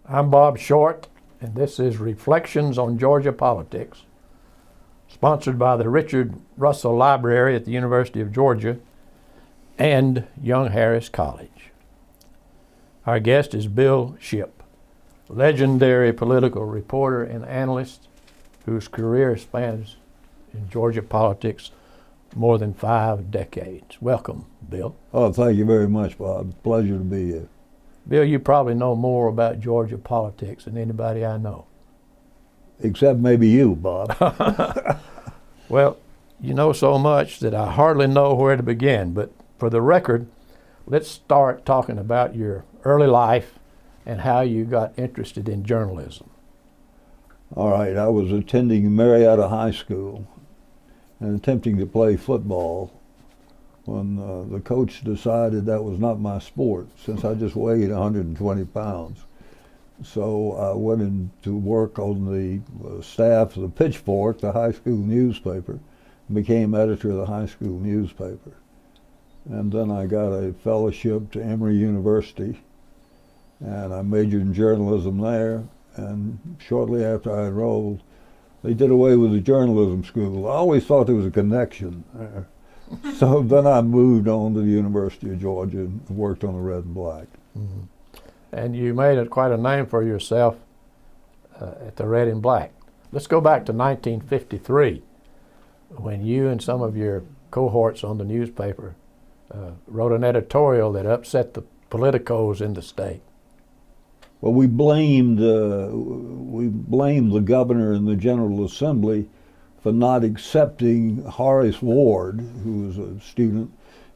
I'm Bob Short, and this is Reflections on Georgia Politics, sponsored by the Richard Russell Library at the University of Georgia and Young Harris College. Our guest is Bill Shipp, legendary political reporter and analyst whose career spans in Georgia politics more than 5 decades. Welcome, Bill. Oh, thank you very much, Bob. Pleasure to be here. Bill, you probably know more about Georgia politics than anybody I know. Except maybe you, Bob. Well, you know so much that I hardly know where to begin, but for the record, let's start talking about your early life and how you got interested in journalism. All right, I was attending Marietta High School and attempting to play football when the coach decided that was not my sport, since I just weighed 120 pounds. So I went into work on the staff of the Pitchfork, the high school newspaper, and became editor of the high school newspaper. And then I got a fellowship to Emory University, and I majored in journalism there. And shortly after I enrolled, they did away with the journalism school. I always thought there was a connection there. So then I moved on to the University of Georgia and worked on the red and black. Mm-hmm. And you made quite a name for yourself at the red and black. Let's go back to 1953, when you and some of your cohorts on the newspaper wrote an editorial that upset the politicos in the state. Well, we blamed the governor and the General Assembly for not accepting Horace Ward, who was a student,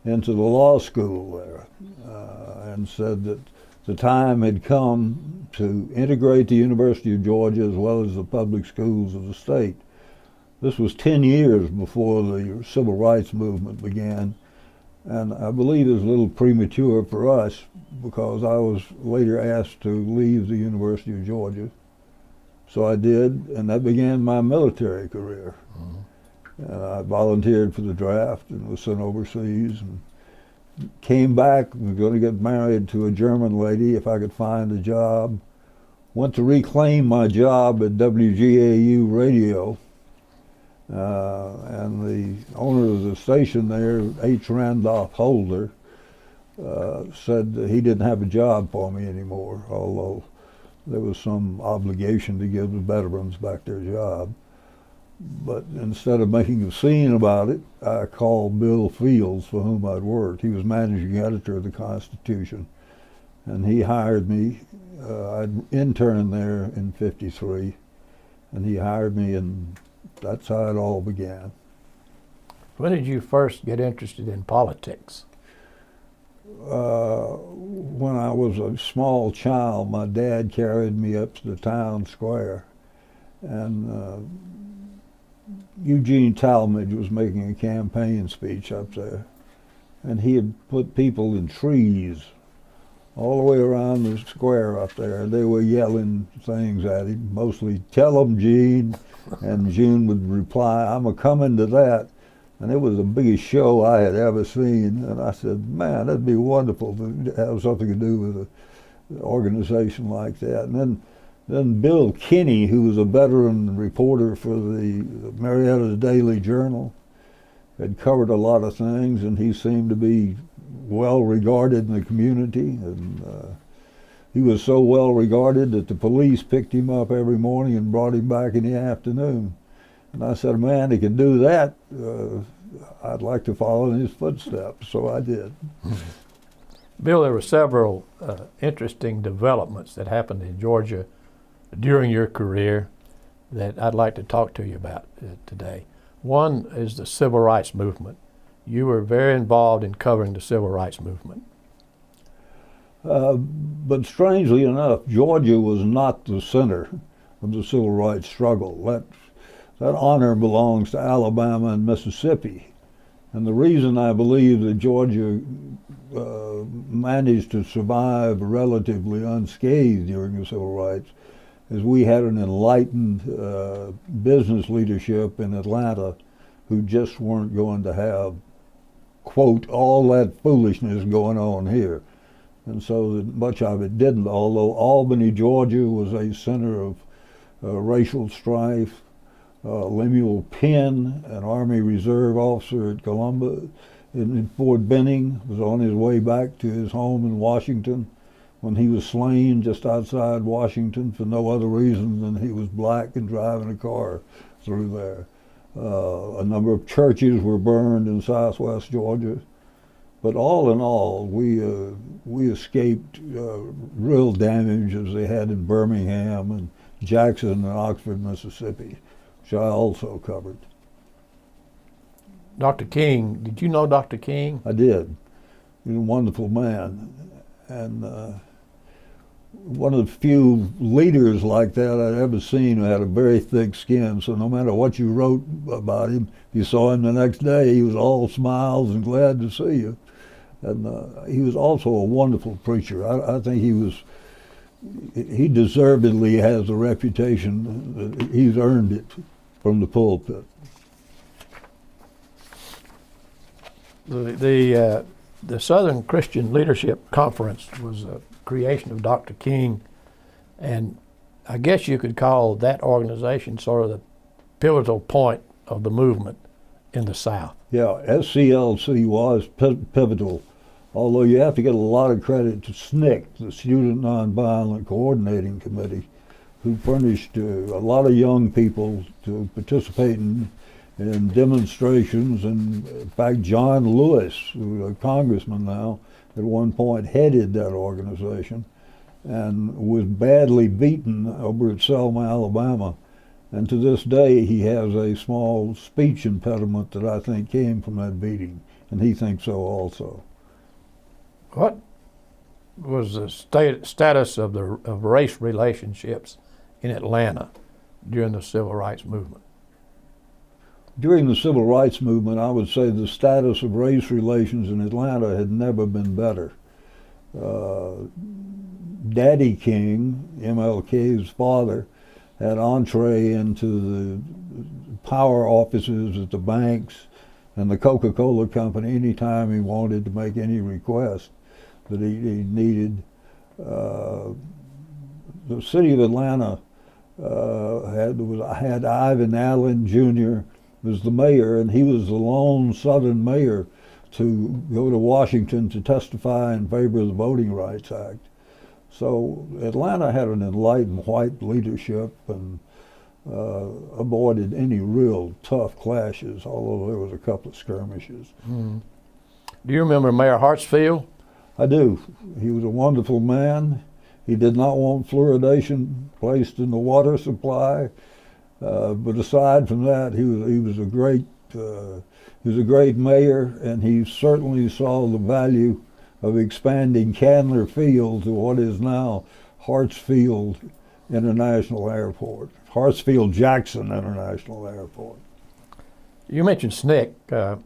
into the law school there, and said that the time had come to integrate the University of Georgia as well as the public schools of the state. This was 10 years before the civil rights movement began, and I believe it was a little premature for us because I was later asked to leave the University of Georgia. So I did, and that began my military career. Mm-hmm. And I volunteered for the draft and was sent overseas and came back, was going to get married to a German lady if I could find a job. Went to reclaim my job at WGAU radio, and the owner of the station there, H. Randolph Holder, said that he didn't have a job for me anymore, although there was some obligation to give the veterans back their job. But instead of making a scene about it, I called Bill Fields, for whom I'd worked. He was managing editor of the Constitution, and he hired me. I'd interned there in '53, and he hired me, and that's how it all began. When did you first get interested in politics? When I was a small child, my dad carried me up to the town square, and Eugene Talmadge was making a campaign speech up there, and he had put people in trees all the way around the square up there. They were yelling things at him, mostly, "Tell 'em, Gene," and Gene would reply, "I'm a-coming to that." And it was the biggest show I had ever seen. And I said, man, that'd be wonderful to have something to do with an organization like that. And then Bill Kinney, who was a veteran reporter for the Marietta Daily Journal, had covered a lot of things, and he seemed to be well regarded in the community. And he was so well regarded that the police picked him up every morning and brought him back in the afternoon. And I said, man, he can do that. I'd like to follow in his footsteps, so I did. Bill, there were several interesting developments that happened in Georgia during your career that I'd like to talk to you about today. One is the civil rights movement. You were very involved in covering the civil rights movement. But strangely enough, Georgia was not the center of the civil rights struggle. That honor belongs to Alabama and Mississippi. And the reason I believe that Georgia managed to survive relatively unscathed during the civil rights is we had an enlightened business leadership in Atlanta who just weren't going to have, quote, all that foolishness going on here. and so that much of it didn't, although Albany, Georgia was a center of racial strife. Lemuel Penn, an Army Reserve officer at Columbus, in Fort Benning, was on his way back to his home in Washington when he was slain just outside Washington for no other reason than he was black and driving a car through there. A number of churches were burned in southwest Georgia. But all in all, we escaped real damage as they had in Birmingham and Jackson and Oxford, Mississippi, which I also covered. Dr. King, did you know Dr. King? I did. He was a wonderful man. And one of the few leaders like that I'd ever seen who had a very thick skin. So no matter what you wrote about him, if you saw him the next day, he was all smiles and glad to see you. And he was also a wonderful preacher. I think he deservedly has a reputation. That he's earned it from the pulpit. The Southern Christian Leadership Conference was a creation of Dr. King, and I guess you could call that organization sort of the pivotal point of the movement in the South. Yeah, SCLC was pivotal, although you have to get a lot of credit to SNCC, the Student Nonviolent Coordinating Committee, who furnished a lot of young people to participate in demonstrations. And in fact, John Lewis, who's a congressman now, at one point headed that organization and was badly beaten over at Selma, Alabama. And to this day, he has a small speech impediment that I think came from that beating, and he thinks so also. What was the status of race relationships in Atlanta during the Civil Rights Movement? During the Civil Rights Movement, I would say the status of race relations in Atlanta had never been better. Daddy King, MLK's father, had entree into the power offices at the banks and the Coca-Cola Company anytime he wanted to make any request that he needed. The city of Atlanta had Ivan Allen Jr. was the mayor, and he was the lone Southern mayor to go to Washington to testify in favor of the Voting Rights Act. So Atlanta had an enlightened white leadership and avoided any real tough clashes, although there was a couple of skirmishes. Mm. Do you remember Mayor Hartsfield? I do. He was a wonderful man. He did not want fluoridation placed in the water supply. But aside from that, he was a great mayor, and he certainly saw the value of expanding Candler Field to what is now Hartsfield International Airport, Hartsfield-Jackson International Airport. You mentioned SNCC.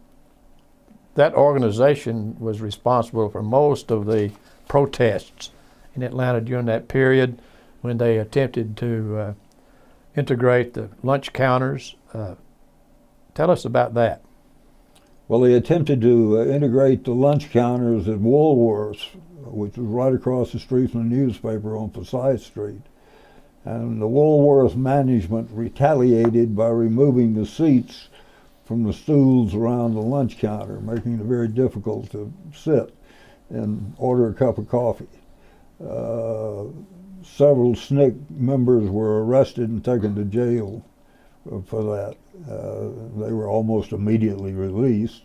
That organization was responsible for most of the protests in Atlanta during that period when they attempted to integrate the lunch counters. Tell us about that. Well, they attempted to integrate the lunch counters at Woolworth's, which was right across the street from the newspaper on Forsyth Street. And the Woolworth management retaliated by removing the seats from the stools around the lunch counter, making it very difficult to sit and order a cup of coffee. Several SNCC members were arrested and taken to jail for that. They were almost immediately released.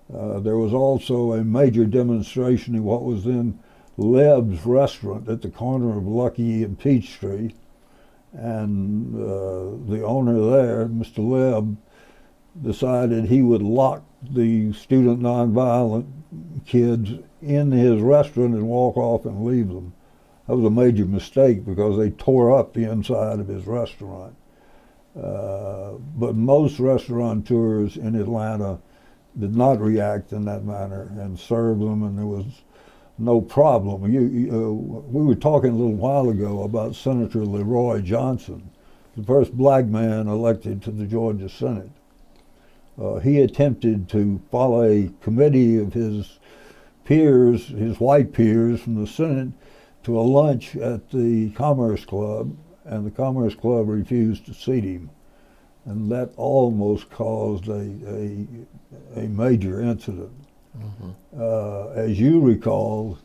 There was also a major demonstration in what was then Leb's restaurant at the corner of Lucky and Peachtree. And the owner there, Mr. Leb, decided he would lock the student nonviolent kids in his restaurant and walk off and leave them. That was a major mistake because they tore up the inside of his restaurant. But most restaurateurs in Atlanta did not react in that manner and served them, and there was no problem. We were talking a little while ago about Senator Leroy Johnson, the first black man elected to the Georgia Senate. He attempted to follow a committee of his peers, his white peers from the Senate, to a lunch at the Commerce Club, and the Commerce Club refused to seat him. And that almost caused a major incident. As you recall,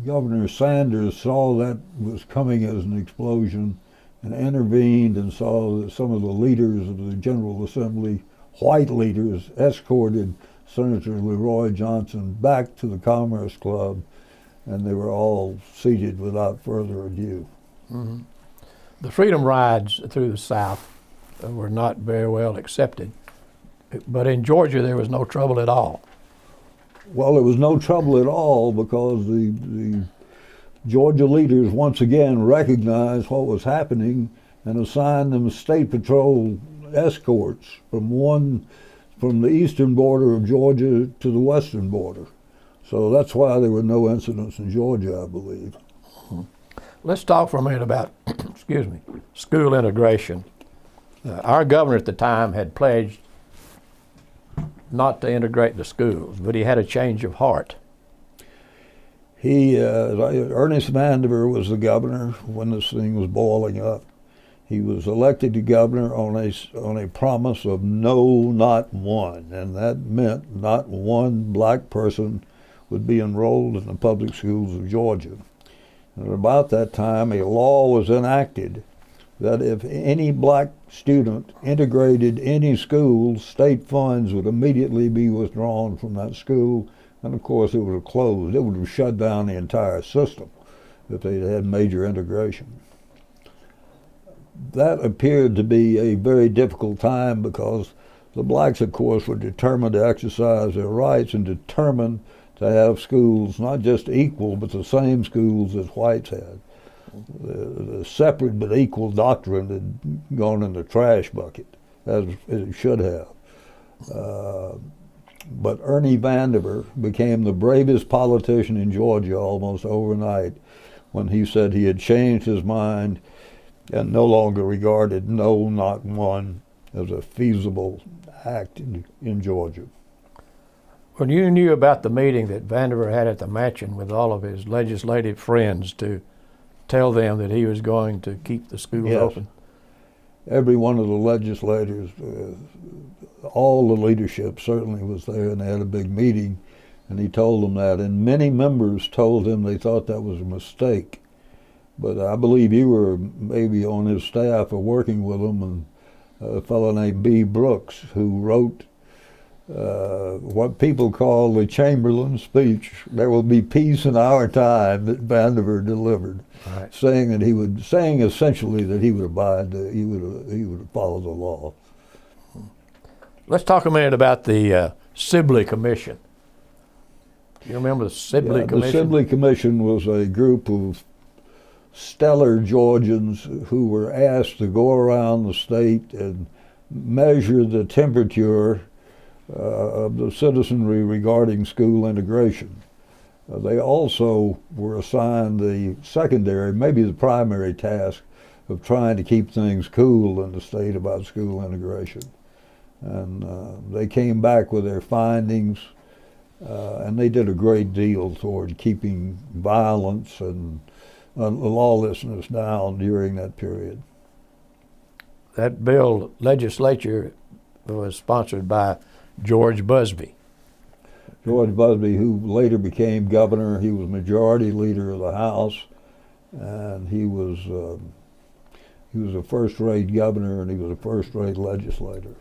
Governor Sanders saw that was coming as an explosion and intervened and saw that some of the leaders of the General Assembly, white leaders, escorted Senator Leroy Johnson back to the Commerce Club, and they were all seated without further ado. The freedom rides through the South were not very well accepted, but in Georgia there was no trouble at all. Well, there was no trouble at all because the Georgia leaders once again recognized what was happening and assigned them state patrol escorts from the eastern border of Georgia to the western border. So that's why there were no incidents in Georgia, I believe. Let's talk for a minute about, excuse me, school integration. Our governor at the time had pledged not to integrate the schools, but he had a change of heart. Ernest Vandiver was the governor when this thing was boiling up. He was elected to governor on a promise of no, not one, and that meant not one black person would be enrolled in the public schools of Georgia. And at about that time, a law was enacted that if any black student integrated any school, state funds would immediately be withdrawn from that school, and of course it would have closed. It would have shut down the entire system if they had major integration. That appeared to be a very difficult time because the blacks, of course, were determined to exercise their rights and determined to have schools not just equal, but the same schools as whites had. The separate but equal doctrine had gone in the trash bucket, as it should have. But Ernie Vandiver became the bravest politician in Georgia almost overnight when he said he had changed his mind and no longer regarded no, not one as a feasible act in Georgia. When you knew about the meeting that Vandiver had at the mansion with all of his legislative friends to tell them that he was going to keep the schools open? Every one of the legislators, all the leadership certainly was there, and they had a big meeting, and he told them that. And many members told him they thought that was a mistake. But I believe you were maybe on his staff or working with him, and a fellow named B. Brooks, who wrote what people call the Chamberlain speech, "There will be peace in our time," that Vandiver delivered, right, saying essentially that he would abide, he would follow the law. Let's talk a minute about the Sibley Commission. You remember the Sibley Commission? The Sibley Commission was a group of stellar Georgians who were asked to go around the state and measure the temperature of the citizenry regarding school integration. They also were assigned the secondary, maybe the primary task of trying to keep things cool in the state about school integration. And they came back with their findings, and they did a great deal toward keeping violence and lawlessness down during that period. That bill legislature was sponsored by George Busby. George Busby, who later became governor, he was majority leader of the House, and he was a first-rate governor, and he was a first-rate legislator.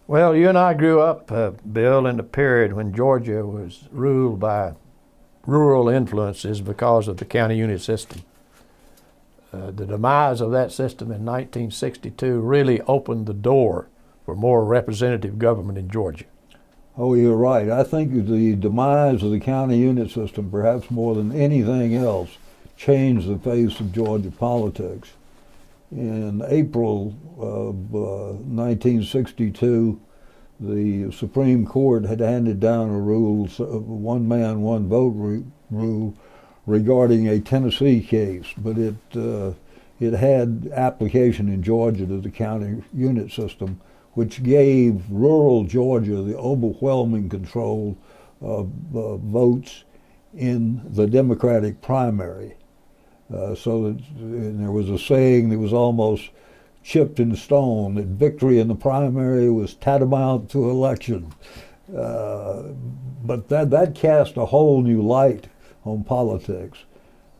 Well, you and I grew up, Bill, in the period when Georgia was ruled by rural influences because of the county unit system. The demise of that system in 1962 really opened the door for more representative government in Georgia. Oh, you're right. I think the demise of the county unit system, perhaps more than anything else, changed the face of Georgia politics. In April of 1962, the Supreme Court had handed down a rule, one man, one vote rule, regarding a Tennessee case, but it had application in Georgia to the county unit system, which gave rural Georgia the overwhelming control votes in the Democratic primary. So that, and there was a saying that was almost chipped in stone, that victory in the primary was tantamount to election. But that cast a whole new light on politics.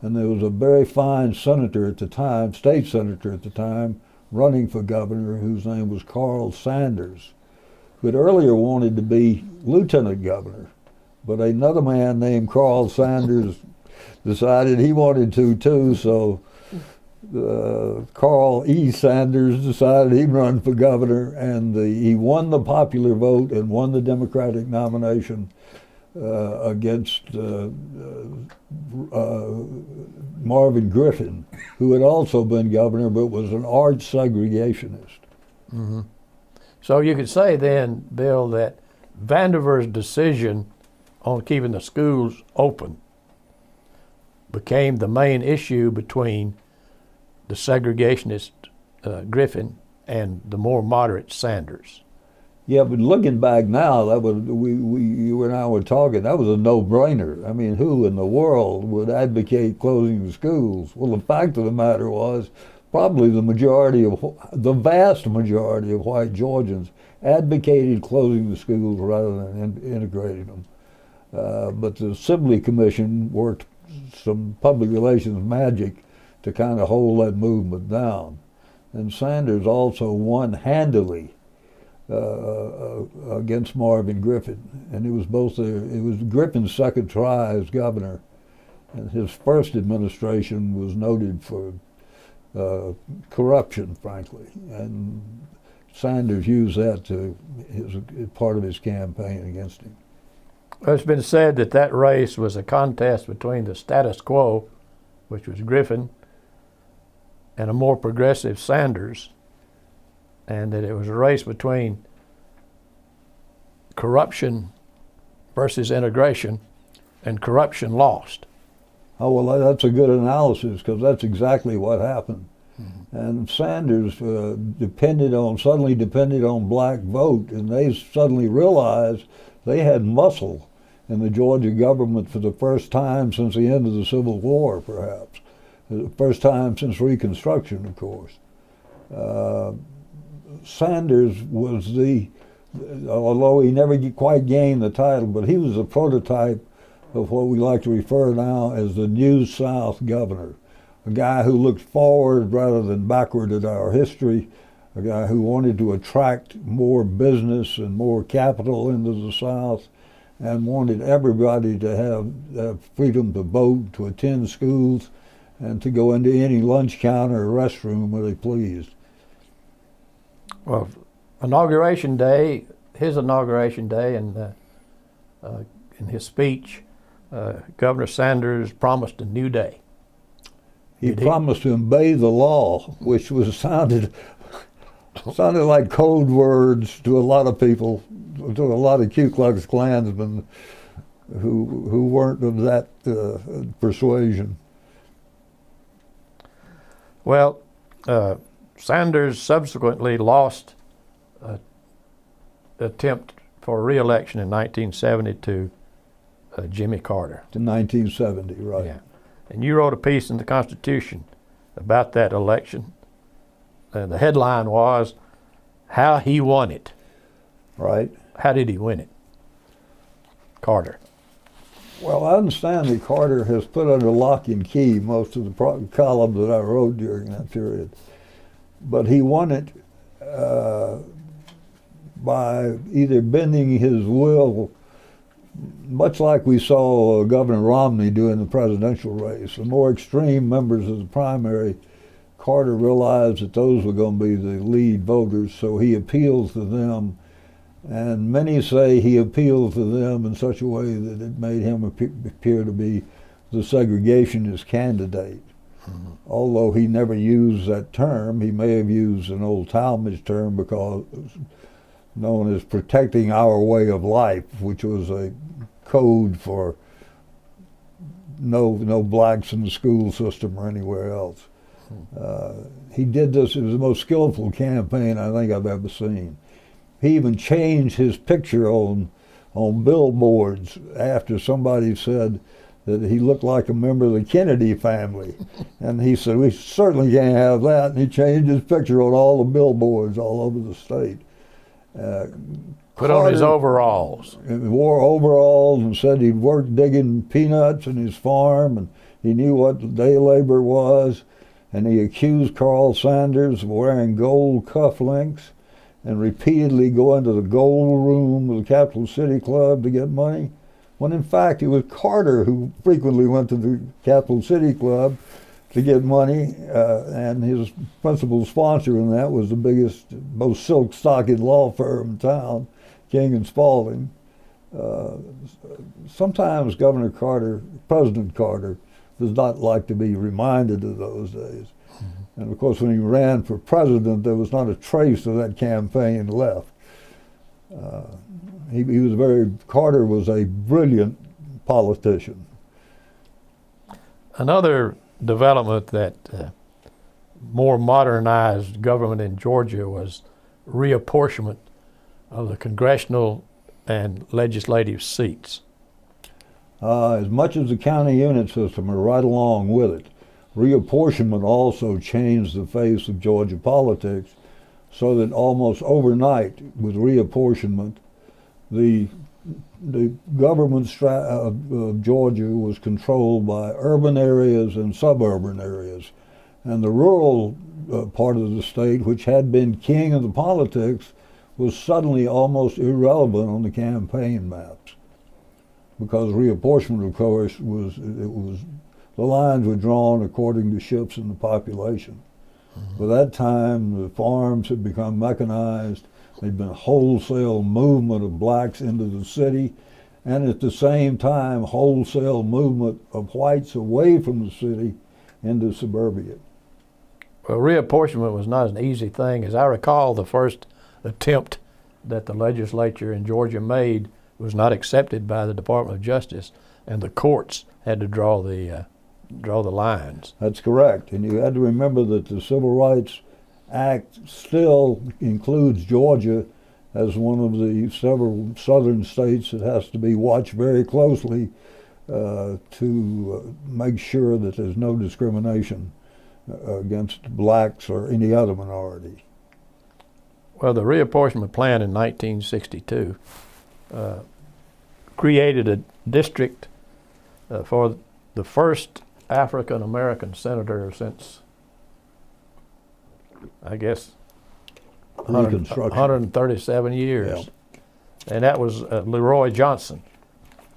And there was a very fine senator at the time, state senator at the time, running for governor, whose name was Carl Sanders, who had earlier wanted to be lieutenant governor. But another man named Carl Sanders decided he wanted to too, so Carl E. Sanders decided he'd run for governor, and he won the popular vote and won the Democratic nomination against Marvin Griffin, who had also been governor but was an arch segregationist. Mm-hmm. So you could say then, Bill, that Vandiver's decision on keeping the schools open became the main issue between the segregationist Griffin and the more moderate Sanders. Yeah, but looking back now, that was you and I were talking. That was a no-brainer. I mean, who in the world would advocate closing the schools? Well, the fact of the matter was, probably the vast majority of white Georgians advocated closing the schools rather than integrating them. But the Sibley Commission worked some public relations magic to kind of hold that movement down. And Sanders also won handily against Marvin Griffin, and it was Griffin's second try as governor, and his first administration was noted for corruption, frankly, and Sanders used that to part of his campaign against him. Well, it's been said that race was a contest between the status quo, which was Griffin, and a more progressive Sanders, and that it was a race between corruption versus integration, and corruption lost. Oh, well, that's a good analysis, because that's exactly what happened. Mm-hmm. And Sanders suddenly depended on black vote, and they suddenly realized they had muscle in the Georgia government for the first time since the end of the Civil War, perhaps. The first time since Reconstruction, of course. Sanders was although he never quite gained the title, but he was a prototype of what we like to refer now as the New South governor, a guy who looked forward rather than backward at our history, a guy who wanted to attract more business and more capital into the South, and wanted everybody to have freedom to vote, to attend schools, and to go into any lunch counter or restroom where they pleased. Well, his inauguration day, and in his speech, Governor Sanders promised a new day. He promised to obey the law, which sounded like code words to a lot of people, to a lot of Ku Klux Klansmen who weren't of that persuasion. Well, Sanders subsequently lost an attempt for re-election in 1970 to Jimmy Carter. In 1970, right. Yeah. And you wrote a piece in the Constitution about that election. The headline was, "How He Won It." Right. How did he win it? Carter. Well, I understand that Carter has put under lock and key most of the columns that I wrote during that period. But he won it by either bending his will, much like we saw Governor Romney do in the presidential race. The more extreme members of the primary, Carter realized that those were going to be the lead voters, so he appeals to them. And many say he appealed to them in such a way that it made him appear to be the segregationist candidate. Mm-hmm. Although he never used that term, he may have used an old Talmadge term because known as protecting our way of life, which was a code for no blacks in the school system or anywhere else. He did this. It was the most skillful campaign I think I've ever seen. He even changed his picture on on billboards after somebody said that he looked like a member of the Kennedy family. And he said, we certainly can't have that. And he changed his picture on all the billboards all over the state. Put on his overalls. Wore overalls and said he'd worked digging peanuts in his farm and he knew what day labor was. And he accused Carl Sanders of wearing gold cufflinks and repeatedly going to the gold room of the Capital City Club to get money, when in fact it was Carter who frequently went to the Capital City Club to get money, and his principal sponsor in that was the biggest, most silk-stocking law firm in town, King and Spalding. Sometimes President Carter, does not like to be reminded of those days. And of course, when he ran for president, there was not a trace of that campaign left. Carter was a brilliant politician. Another development that more modernized government in Georgia was reapportionment of the congressional and legislative seats. As much as the county unit system are right along with it, reapportionment also changed the face of Georgia politics, so that almost overnight with reapportionment, the government of Georgia was controlled by urban areas and suburban areas. And the rural part of the state, which had been king of the politics, was suddenly almost irrelevant on the campaign maps. Because reapportionment, of course, the lines were drawn according to shifts in the population. By that time, the farms had become mechanized. There'd been a wholesale movement of blacks into the city, and at the same time, wholesale movement of whites away from the city into suburbia. Well, reapportionment was not an easy thing. As I recall, the first attempt that the legislature in Georgia made was not accepted by the Department of Justice, and the courts had to draw the lines. That's correct, and you had to remember that the Civil Rights Act still includes Georgia as one of the several southern states that has to be watched very closely to make sure that there's no discrimination against blacks or any other minority. Well, the reapportionment plan in 1962 created a district for the first African American senator since, I guess, 137 years. Yeah. And that was Leroy Johnson.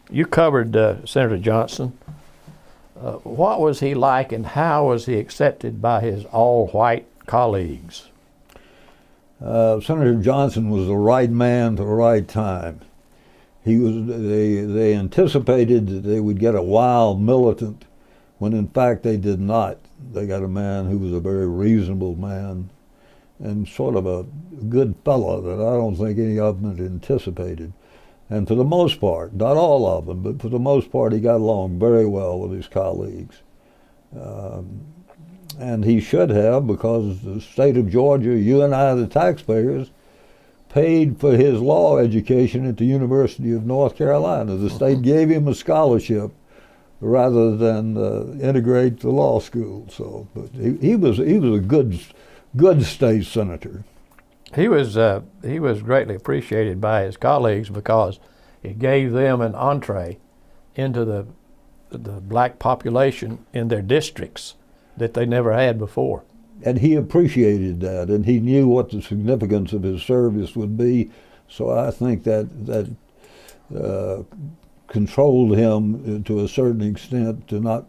You covered Senator Johnson. What was he like, and how was he accepted by his all-white colleagues? Senator Johnson was the right man at the right time. They anticipated that they would get a wild militant, when in fact they did not. They got a man who was a very reasonable man and sort of a good fellow that I don't think any of them had anticipated. And for the most part, not all of them, but for the most part, he got along very well with his colleagues. And he should have, because the state of Georgia, you and I, the taxpayers, paid for his law education at the University of North Carolina. The state gave him a scholarship rather than integrate the law school. So, but he was a good state senator. He was greatly appreciated by his colleagues because it gave them an entree into the black population in their districts that they never had before. And he appreciated that, and he knew what the significance of his service would be. So I think that controlled him to a certain extent to not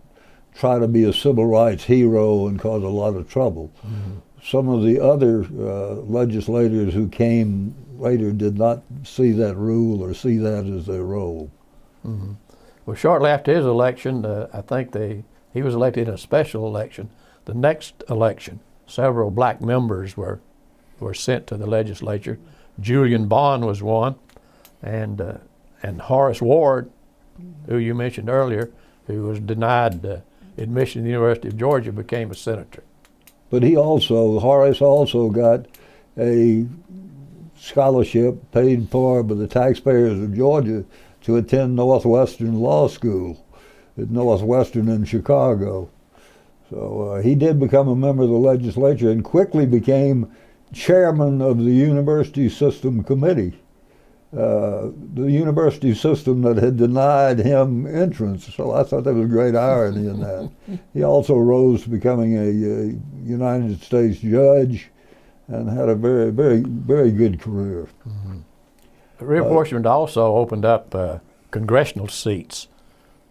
try to be a civil rights hero and cause a lot of trouble. Mm-hmm. Some of the other legislators who came later did not see that rule or see that as their role. Mm-hmm. Well, shortly after his election, I think he was elected in a special election. The next election, several black members were sent to the legislature. Julian Bond was one, and Horace Ward, who you mentioned earlier, who was denied admission to the University of Georgia, became a senator. But Horace also got a scholarship paid for by the taxpayers of Georgia to attend Northwestern Law School at Northwestern in Chicago. So he did become a member of the legislature and quickly became chairman of the University System Committee, the university system that had denied him entrance. So I thought there was great irony in that. He also rose to becoming a United States judge and had a very, very, very good career. Mm-hmm. Reapportionment also opened up congressional seats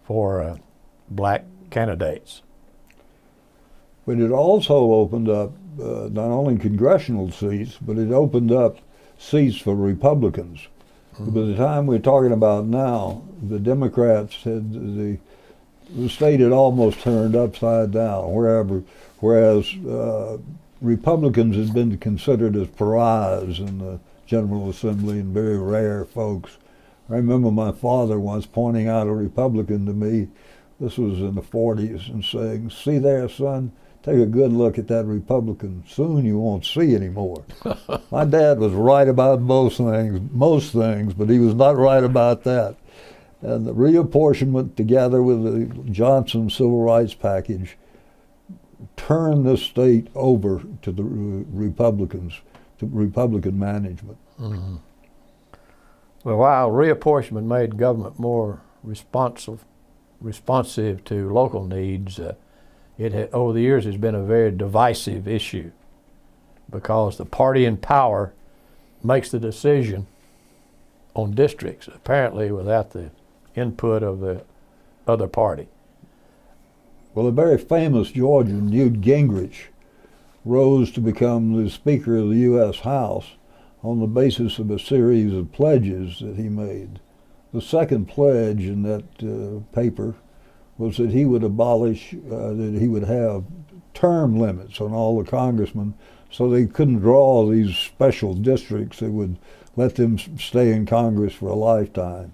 for black candidates. But it also opened up not only congressional seats, but it opened up seats for Republicans. Mm-hmm. By the time we're talking about now, the Democrats had the state had almost turned upside down, whereas Republicans had been considered as pariahs in the General Assembly and very rare folks. I remember my father once pointing out a Republican to me, this was in the 40s, and saying, "See there, son, take a good look at that Republican. Soon you won't see anymore." My dad was right about most things, but he was not right about that. And the reapportionment, together with the Johnson Civil Rights package, turned the state over to the Republicans, to Republican management. Mm-hmm. Well, while reapportionment made government more responsive to local needs, it had, over the years, has been a very divisive issue because the party in power makes the decision on districts, apparently without the input of the other party. Well, a very famous Georgian, Newt Gingrich, rose to become the Speaker of the U.S. House on the basis of a series of pledges that he made. The second pledge in that paper was that he would abolish, that he would have term limits on all the congressmen so they couldn't draw these special districts that would let them stay in Congress for a lifetime.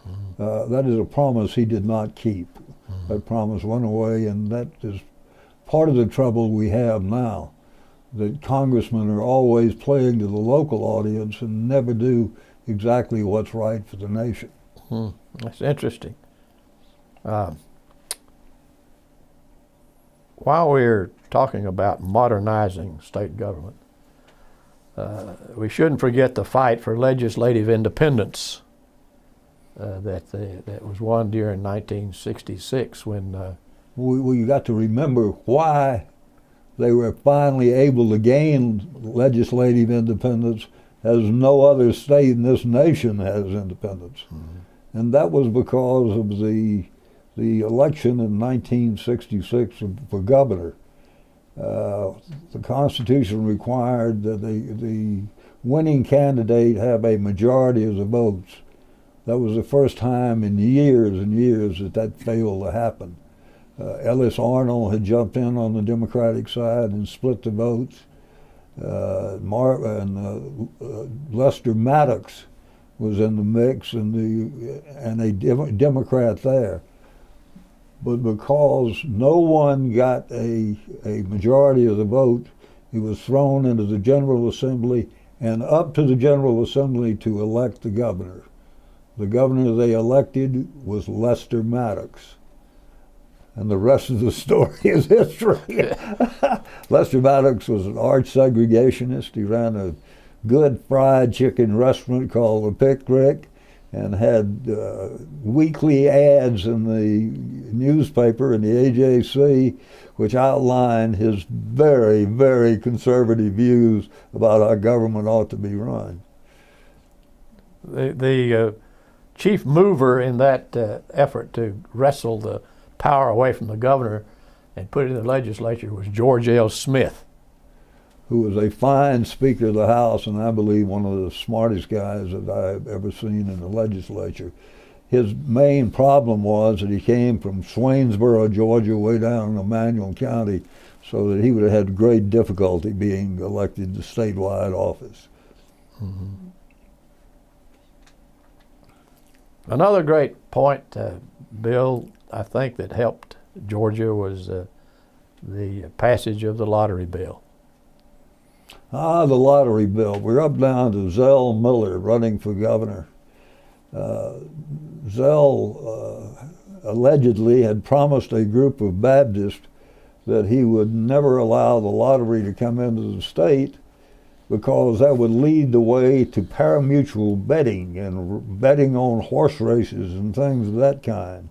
Mm-hmm. That is a promise he did not keep. Mm-hmm. That promise went away, and that is part of the trouble we have now, that congressmen are always playing to the local audience and never do exactly what's right for the nation. Mm-hmm. That's interesting. While we're talking about modernizing state government, we shouldn't forget the fight for legislative independence that was won during 1966 when... We got to remember why they were finally able to gain legislative independence as no other state in this nation has independence. Mm-hmm. And that was because of the election in 1966 for governor. The Constitution required that the winning candidate have a majority of the votes. That was the first time in years and years that failed to happen. Ellis Arnold had jumped in on the Democratic side and split the votes. Lester Maddox was in the mix and a Democrat there. But because no one got a majority of the vote, he was thrown into the General Assembly and up to the General Assembly to elect the governor. The governor they elected was Lester Maddox. And the rest of the story is history. Lester Maddox was an arch segregationist. He ran a good fried chicken restaurant called the Pickrick and had weekly ads in the newspaper in the AJC which outlined his very, very conservative views about how government ought to be run. The chief mover in that effort to wrestle the power away from the governor and put it in the legislature was George L. Smith, who was a fine Speaker of the House and I believe one of the smartest guys that I've ever seen in the legislature. His main problem was that he came from Swainsboro, Georgia, way down in Emmanuel County, so that he would have had great difficulty being elected to statewide office. Mm-hmm. Another great point, Bill, I think that helped Georgia was the passage of the lottery bill. The lottery bill. We're up down to Zell Miller running for governor. Zell allegedly had promised a group of Baptists that he would never allow the lottery to come into the state because that would lead the way to parimutuel betting and betting on horse races and things of that kind.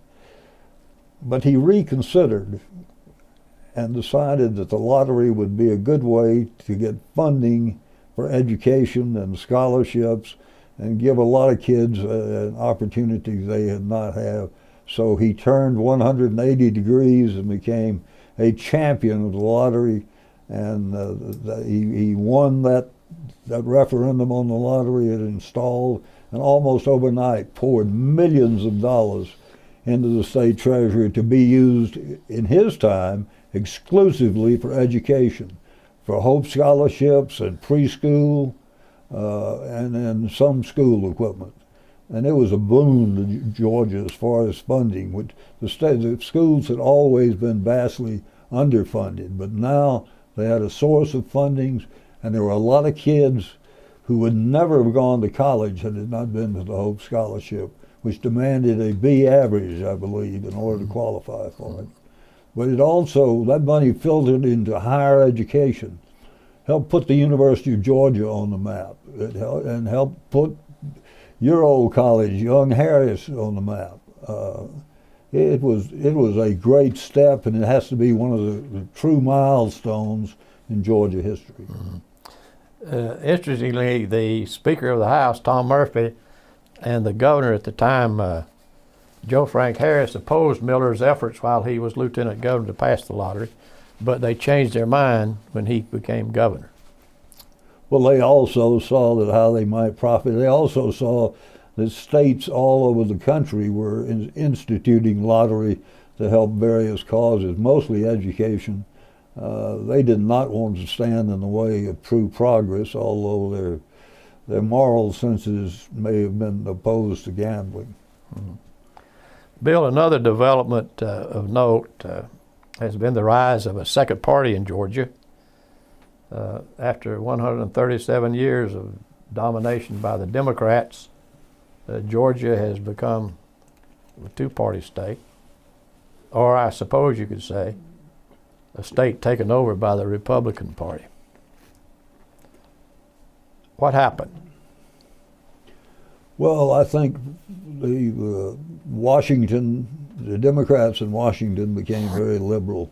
But he reconsidered and decided that the lottery would be a good way to get funding for education and scholarships and give a lot of kids an opportunity they had not had. So he turned 180 degrees and became a champion of the lottery, and he won that referendum on the lottery. It installed, and almost overnight poured millions of dollars into the state treasury to be used in his time exclusively for education, for Hope scholarships and preschool, and some school equipment. And it was a boon to Georgia as far as funding, which the schools had always been vastly underfunded, but now they had a source of fundings, and there were a lot of kids who would never have gone to college had it not been for the Hope Scholarship, which demanded a B average, I believe, in order to qualify for it. But it also, that money filtered into higher education, helped put the University of Georgia on the map, and helped put your old college, Young Harris, on the map. It was a great step, and it has to be one of the true milestones in Georgia history. Interestingly, the Speaker of the House, Tom Murphy, and the governor at the time, Joe Frank Harris, opposed Miller's efforts while he was lieutenant governor to pass the lottery, but they changed their mind when he became governor. Well, they also saw that how they might profit. They also saw that states all over the country were instituting lottery to help various causes, mostly education. They did not want to stand in the way of true progress, although their moral senses may have been opposed to gambling. Mm-hmm. Bill, another development of note has been the rise of a second party in Georgia. After 137 years of domination by the Democrats, Georgia has become a two-party state, or I suppose you could say a state taken over by the Republican Party. What happened? Well, I think the Democrats in Washington became very liberal.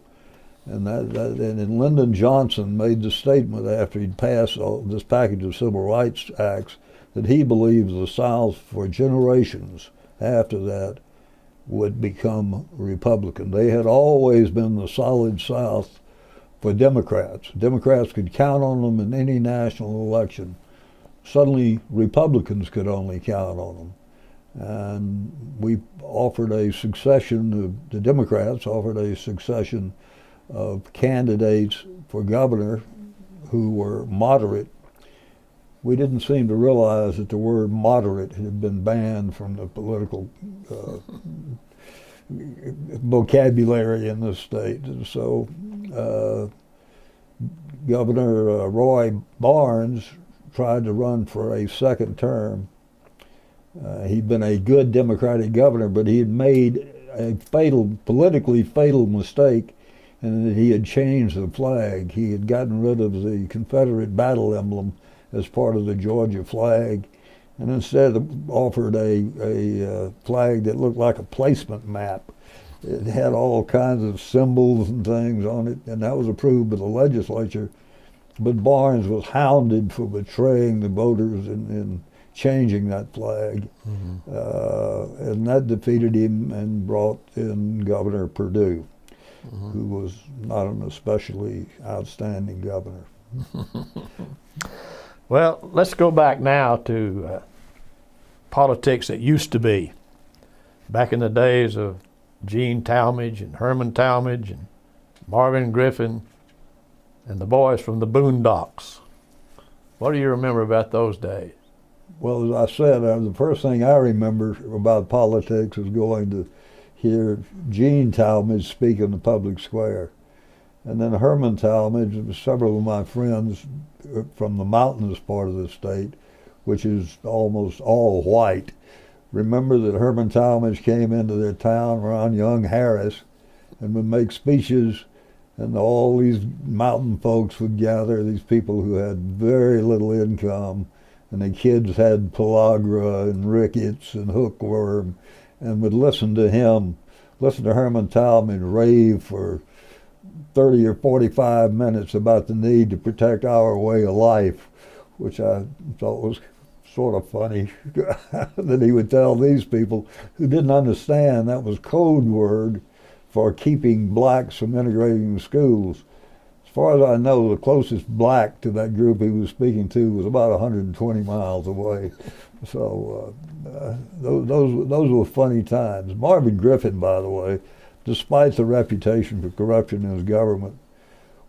And and Lyndon Johnson made the statement after he'd passed this package of civil rights acts that he believed the South for generations after that would become Republican. They had always been the solid South for Democrats. Democrats could count on them in any national election. Suddenly Republicans could only count on them. And we offered a succession, the Democrats offered a succession of candidates for governor who were moderate. We didn't seem to realize that the word moderate had been banned from the political vocabulary in the state. And so Governor Roy Barnes tried to run for a second term. He'd been a good Democratic governor, but he had made a politically fatal mistake, and that he had changed the flag. He had gotten rid of the Confederate battle emblem as part of the Georgia flag, and instead offered a flag that looked like a placement map. It had all kinds of symbols and things on it, and that was approved by the legislature. But Barnes was hounded for betraying the voters in changing that flag, and that defeated him and brought in Governor Perdue, who was not an especially outstanding governor. Well, let's go back now to politics that used to be. Back in the days of Gene Talmadge and Herman Talmadge and Marvin Griffin and the boys from the Boondocks. What do you remember about those days? Well, as I said, the first thing I remember about politics was going to hear Gene Talmadge speak in the public square. And then Herman Talmadge, several of my friends from the mountainous part of the state, which is almost all white, remember that Herman Talmadge came into their town around Young Harris and would make speeches, and all these mountain folks would gather, these people who had very little income, and the kids had pellagra and rickets and hookworm, and would listen to Herman Talmadge rave for 30 or 45 minutes about the need to protect our way of life, which I thought was sort of funny that he would tell these people who didn't understand that was code word for keeping blacks from integrating in schools. As far as I know, the closest black to that group he was speaking to was about 120 miles away. So those were funny times. Marvin Griffin, by the way, despite the reputation for corruption in his government,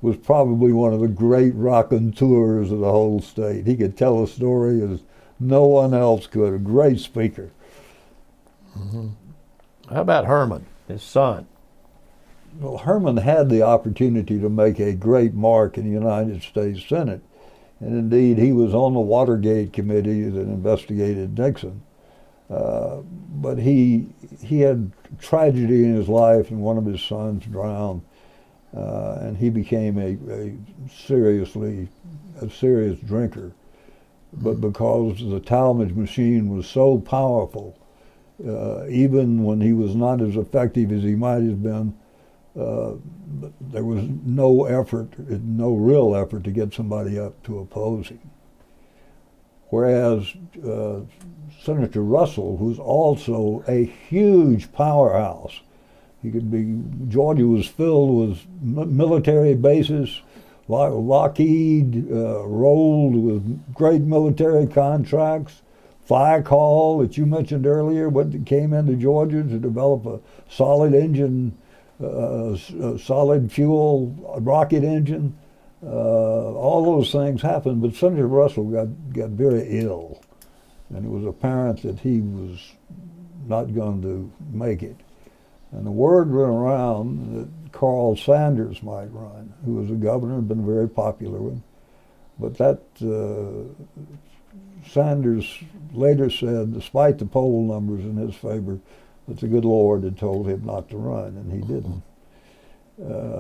was probably one of the great raconteurs of the whole state. He could tell a story as no one else could. A great speaker. Mm-hmm. How about Herman, his son? Well, Herman had the opportunity to make a great mark in the United States Senate. And indeed, he was on the Watergate committee that investigated Nixon. But he had tragedy in his life, and one of his sons drowned. And he became a serious drinker. But because the Talmadge machine was so powerful, even when he was not as effective as he might have been, there was no real effort to get somebody up to oppose him. Whereas Senator Russell, who's also a huge powerhouse, Georgia was filled with military bases. Lockheed rolled with great military contracts. Fikehall, that you mentioned earlier, came into Georgia to develop a solid engine, solid fuel rocket engine. All those things happened, but Senator Russell got very ill, and it was apparent that he was not going to make it. And the word went around that Carl Sanders might run, who was a governor, had been a very popular one. But that Sanders later said, despite the poll numbers in his favor, that the good Lord had told him not to run, and he didn't.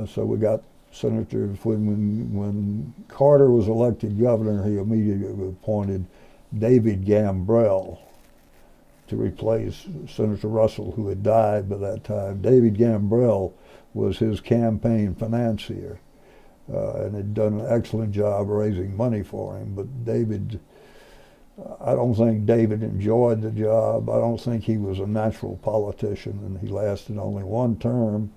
So we got senators. When Carter was elected governor, he immediately appointed David Gambrell to replace Senator Russell, who had died by that time. David Gambrell was his campaign financier and had done an excellent job raising money for him. But I don't think David enjoyed the job. I don't think he was a natural politician, and he lasted only one term,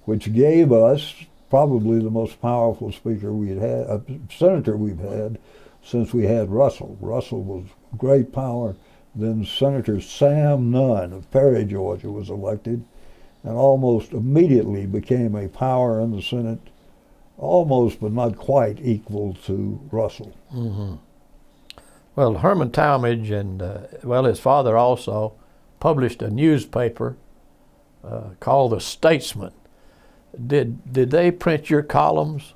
which gave us probably the most powerful senator we've had since we had Russell. Russell was great power. Then Senator Sam Nunn of Perry, Georgia, was elected and almost immediately became a power in the Senate, almost but not quite equal to Russell. Mm-hmm. Well, Herman Talmadge and, his father also published a newspaper called The Statesman. Did they print your columns?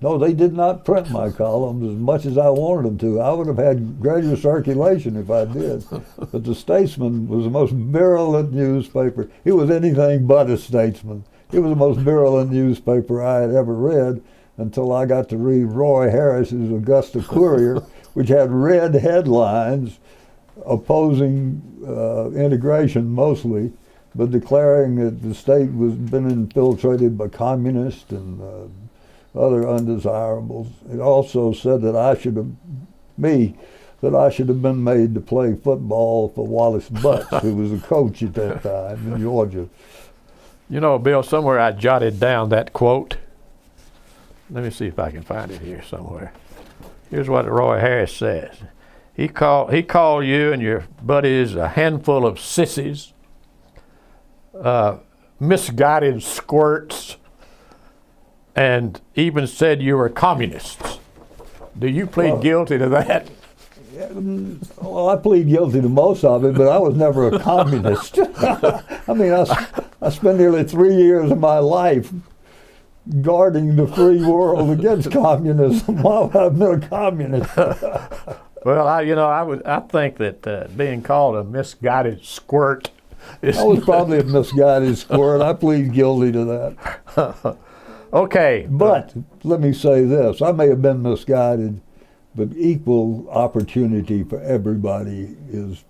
No, they did not print my columns as much as I wanted them to. I would have had greater circulation if I did. But The Statesman was the most virulent newspaper. It was anything but a statesman. It was the most virulent newspaper I had ever read until I got to read Roy Harris's Augusta Courier, which had red headlines opposing integration mostly, but declaring that the state was been infiltrated by communists and other undesirables. It also said that I should have been made to play football for Wallace Butts, who was a coach at that time in Georgia. You know, Bill, somewhere I jotted down that quote. Let me see if I can find it here somewhere. Here's what Roy Harris says. He called you and your buddies a handful of sissies, misguided squirts, and even said you were communists. Do you plead guilty to that? Well, I plead guilty to most of it, but I was never a communist. I mean, I spent nearly 3 years of my life guarding the free world against communism while I've been a communist. Well, I think that being called a misguided squirt is. I was probably a misguided squirt. I plead guilty to that. Okay. But let me say this. I may have been misguided, but equal opportunity for everybody is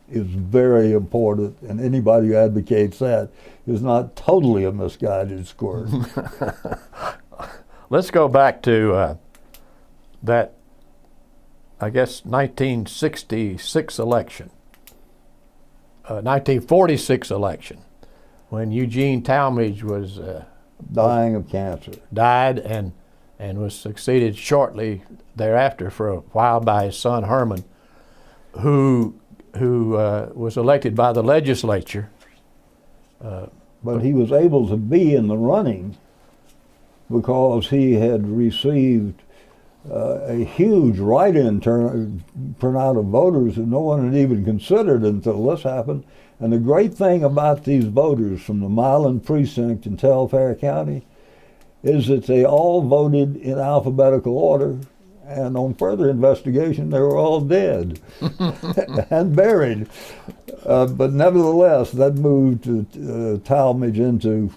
very important, and anybody who advocates that is not totally a misguided squirt. Let's go back to that, I guess, 1966 election, 1946 election, when Eugene Talmadge was Dying of cancer. died and was succeeded shortly thereafter for a while by his son Herman, who was elected by the legislature. But he was able to be in the running because he had received a huge write-in turnout of voters that no one had even considered until this happened. And the great thing about these voters from the Milan precinct in Telfair County is that they all voted in alphabetical order, and on further investigation they were all dead and buried. But nevertheless, that moved Talmadge into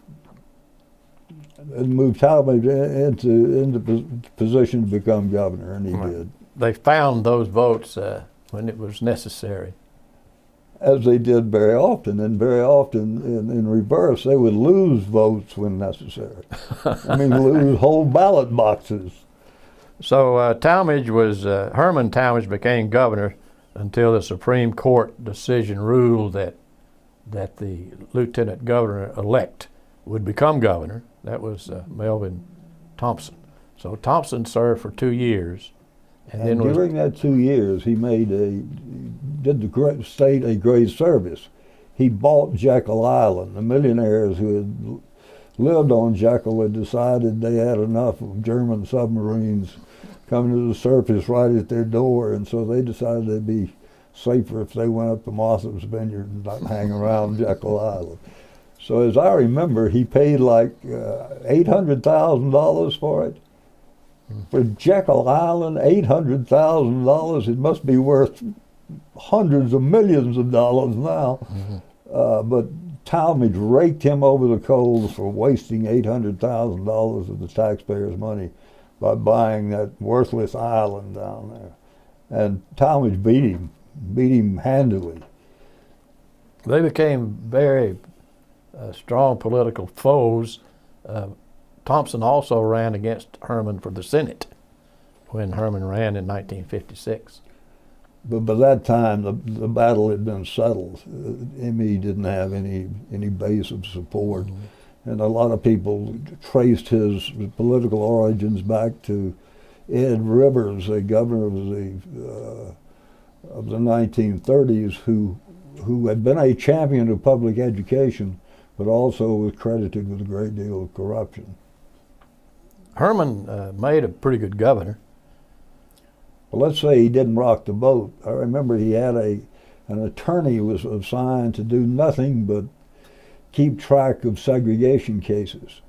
position to become governor, and he did. They found those votes when it was necessary. As they did very often, and very often in reverse, they would lose votes when necessary. I mean, lose whole ballot boxes. So Herman Talmadge became governor until the Supreme Court decision ruled that the lieutenant governor-elect would become governor. That was Melvin Thompson. So Thompson served for 2 years. And during that 2 years, he did the state a great service. He bought Jekyll Island. The millionaires who had lived on Jekyll had decided they had enough of German submarines coming to the surface right at their door, and so they decided they'd be safer if they went up to Mossop's Vineyard and not hang around Jekyll Island. So as I remember, he paid like $800,000 for it. For Jekyll Island, $800,000, it must be worth hundreds of millions of dollars now. Mm-hmm. But Talmadge raked him over the coals for wasting $800,000 of the taxpayers' money by buying that worthless island down there. And Talmadge beat him handily. They became very strong political foes. Thompson also ran against Herman for the Senate when Herman ran in 1956. But by that time, the battle had been settled. ME didn't have any base of support. Mm-hmm. And a lot of people traced his political origins back to Ed Rivers, a governor of the 1930s, who had been a champion of public education, but also was credited with a great deal of corruption. Herman made a pretty good governor. Well, let's say he didn't rock the boat. I remember he had an attorney who was assigned to do nothing but keep track of segregation cases.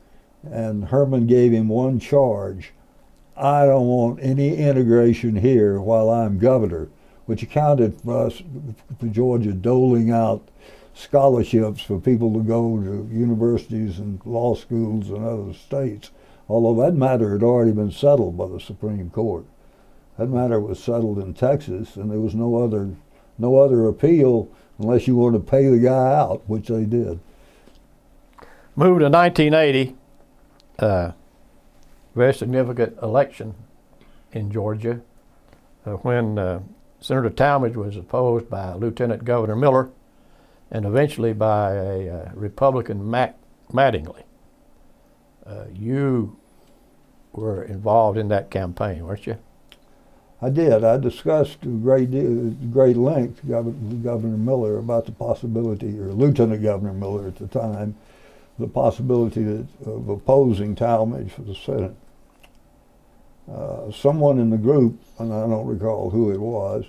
And Herman gave him one charge: I don't want any integration here while I'm governor, which accounted for us, for Georgia, doling out scholarships for people to go to universities and law schools in other states. Although that matter had already been settled by the Supreme Court. That matter was settled in Texas, and there was no other appeal unless you wanted to pay the guy out, which they did. Moved to 1980, very significant election in Georgia when Senator Talmadge was opposed by Lieutenant Governor Miller and eventually by a Republican, Mattingly. You were involved in that campaign, weren't you? I did. I discussed great length with Governor Miller about the possibility, or Lieutenant Governor Miller at the time, the possibility of opposing Talmadge for the Senate. Someone in the group, and I don't recall who it was,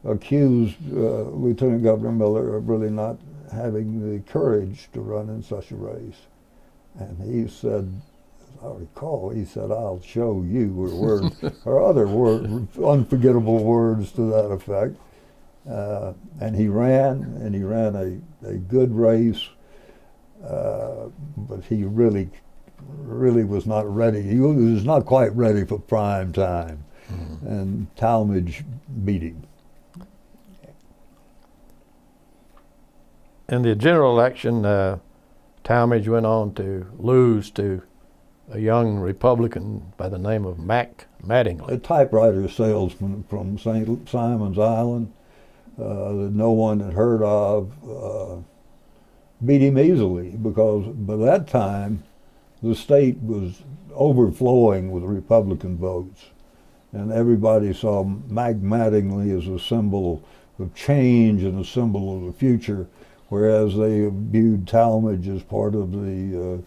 accused Lieutenant Governor Miller of really not having the courage to run in such a race. And he said, I recall he said, "I'll show you," or other unforgettable words to that effect. And he ran a good race, but he really was not ready. He was not quite ready for prime time, and Talmadge beat him. In the general election, Talmadge went on to lose to a young Republican by the name of Mac Mattingly. A typewriter salesman from St. Simon's Island that no one had heard of beat him easily, because by that time the state was overflowing with Republican votes, and everybody saw Mac Mattingly as a symbol of change and a symbol of the future, whereas they viewed Talmadge as part of the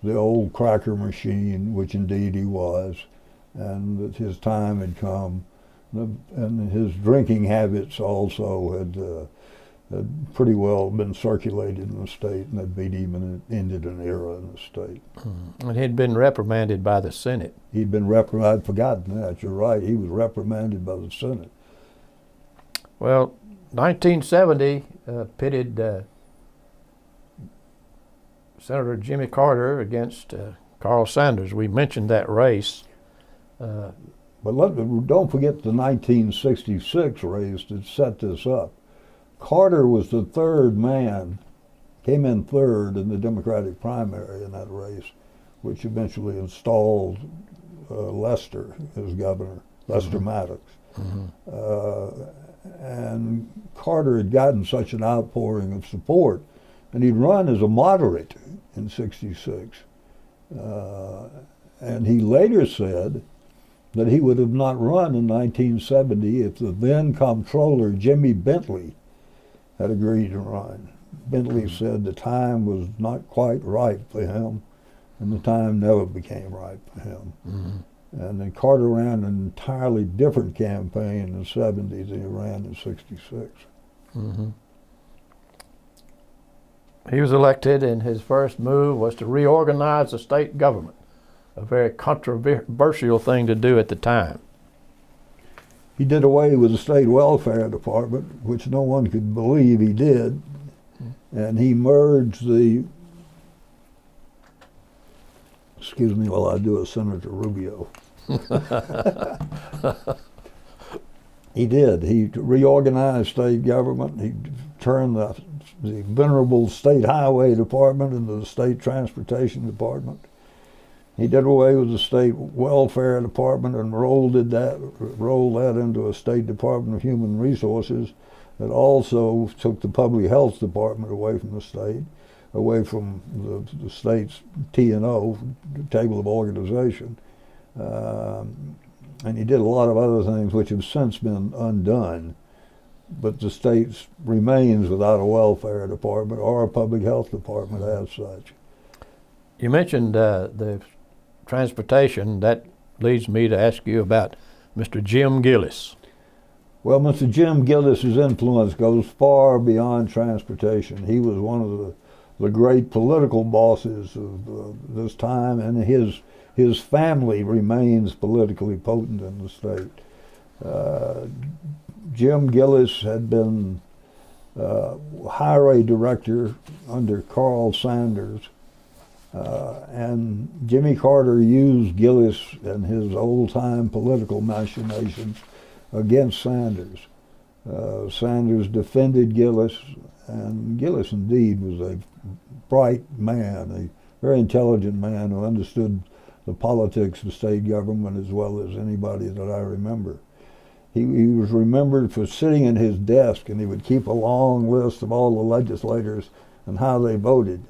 old cracker machine, which indeed he was, and that his time had come. And his drinking habits also had pretty well been circulated in the state, and that beat him, and it ended an era in the state. And he'd been reprimanded by the Senate. He'd been reprimanded. I'd forgotten that. You're right. He was reprimanded by the Senate. Well, 1970 pitted Senator Jimmy Carter against Carl Sanders. We mentioned that race. But don't forget the 1966 race that set this up. Carter was the third man, came in third in the Democratic primary in that race, which eventually installed Lester as governor, Lester Maddox. And Carter had gotten such an outpouring of support, and he'd run as a moderate in '66. And he later said that he would have not run in 1970 if the then comptroller, Jimmy Bentley, had agreed to run. Bentley said the time was not quite right for him, and the time never became right for him. And then Carter ran an entirely different campaign in the 70s than he ran in '66. He was elected, and his first move was to reorganize the state government, a very controversial thing to do at the time. He did away with the state welfare department, which no one could believe he did, and he merged the, excuse me while I do a Senator Rubio. He did. He reorganized state government. He turned the venerable state highway department into the state transportation department. He did away with the state welfare department and rolled that into a state department of human resources that also took the public health department away from the state, away from the state's T&O, table of organization. And he did a lot of other things which have since been undone. But the state remains without a welfare department or a public health department as such. You mentioned the transportation. That leads me to ask you about Mr. Jim Gillis. Well, Mr. Jim Gillis's influence goes far beyond transportation. He was one of the great political bosses of this time, and his family remains politically potent in the state. Jim Gillis had been highway director under Carl Sanders, and Jimmy Carter used Gillis and his old-time political machinations against Sanders. Sanders defended Gillis, and Gillis indeed was a bright man, a very intelligent man who understood the politics of state government as well as anybody that I remember. He was remembered for sitting at his desk, and he would keep a long list of all the legislators and how they voted.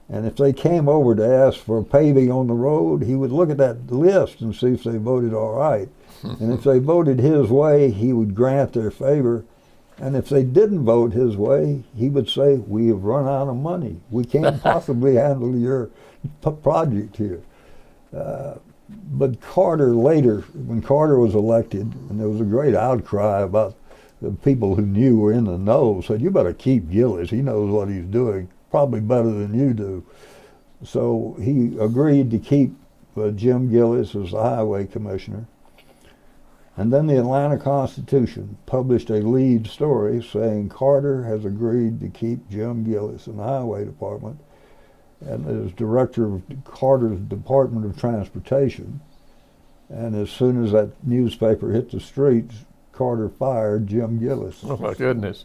And if they came over to ask for paving on the road, he would look at that list and see if they voted all right. And if they voted his way, he would grant their favor. And if they didn't vote his way, he would say, "We have run out of money. We can't possibly handle your project here." But Carter later, when Carter was elected, and there was a great outcry about the people who knew were in the know, said, "You better keep Gillis. He knows what he's doing, probably better than you do." So he agreed to keep Jim Gillis as the highway commissioner. And then the Atlanta Constitution published a lead story saying Carter has agreed to keep Jim Gillis in the highway department and as director of Carter's Department of Transportation. And as soon as that newspaper hit the streets, Carter fired Jim Gillis. Oh my goodness.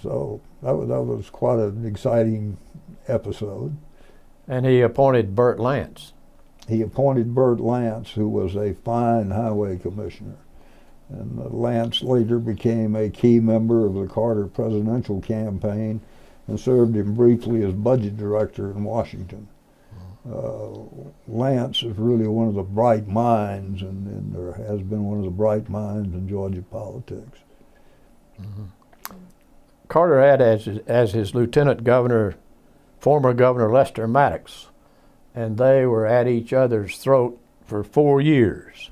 So that was quite an exciting episode. And he appointed Burt Lance. He appointed Burt Lance, who was a fine highway commissioner. And Lance later became a key member of the Carter presidential campaign and served him briefly as budget director in Washington. Lance is really one of the bright minds, and there has been one of the bright minds in Georgia politics. Mm-hmm. Carter had as his lieutenant governor former Governor Lester Maddox, and they were at each other's throat for 4 years.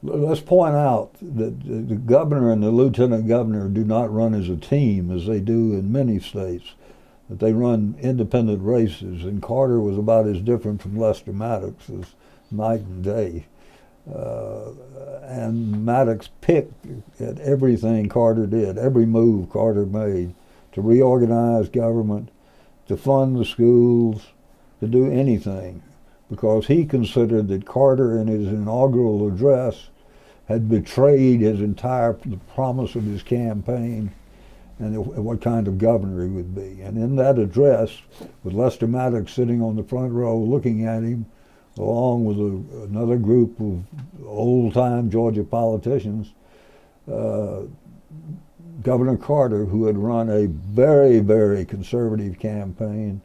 Let's point out that the governor and the lieutenant governor do not run as a team as they do in many states, that they run independent races, and Carter was about as different from Lester Maddox as night and day. And Maddox picked at everything Carter did, every move Carter made, to reorganize government, to fund the schools, to do anything, because he considered that Carter in his inaugural address had betrayed the promise of his campaign and what kind of governor he would be. And in that address, with Lester Maddox sitting on the front row looking at him, along with another group of old-time Georgia politicians, Governor Carter, who had run a very, very conservative campaign,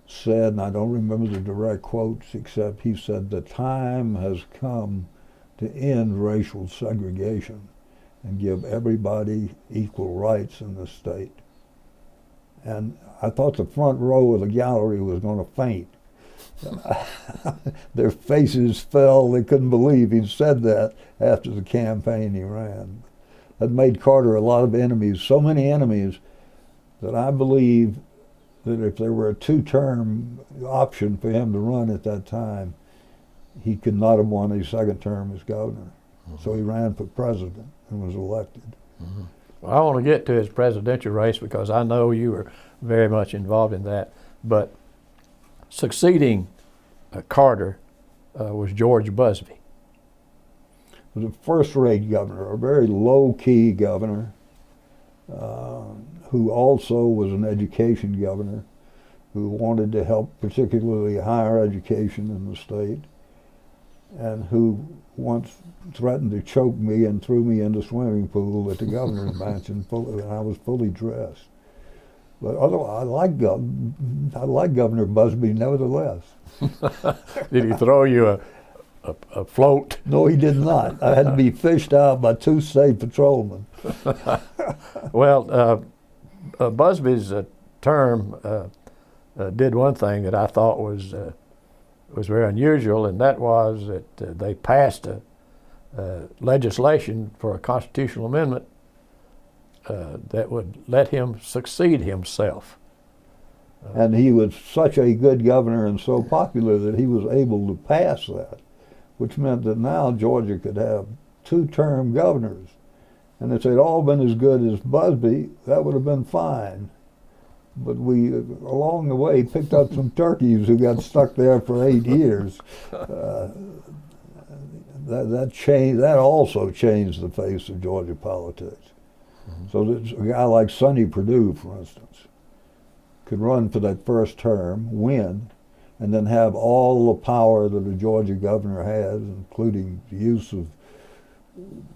said, and I don't remember the direct quotes, except he said, "The time has come to end racial segregation and give everybody equal rights in the state." And I thought the front row of the gallery was going to faint. Their faces fell. They couldn't believe he'd said that after the campaign he ran. That made Carter a lot of enemies, so many enemies that I believe that if there were a two-term option for him to run at that time, he could not have won a second term as governor. Mm-hmm. So he ran for president and was elected. Mm-hmm. Well, I want to get to his presidential race because I know you were very much involved in that. But succeeding Carter was George Busbee. He was a first-rate governor, a very low-key governor, who also was an education governor, who wanted to help particularly higher education in the state, and who once threatened to choke me and threw me in the swimming pool at the governor's mansion, and I was fully dressed. But otherwise, I like Governor Busbee nevertheless. Did he throw you a float? No, he did not. I had to be fished out by 2 state patrolmen. Well, Busbee's term did one thing that I thought was very unusual, and that was that they passed legislation for a constitutional amendment that would let him succeed himself. And he was such a good governor and so popular that he was able to pass that, which meant that now Georgia could have 2-term governors. And if they'd all been as good as Busbee, that would have been fine. But we, along the way, picked up some turkeys who got stuck there for 8 years. That also changed the face of Georgia politics. Mm-hmm. So that a guy like Sonny Perdue, for instance, could run for that first term, win, and then have all the power that a Georgia governor has, including the use of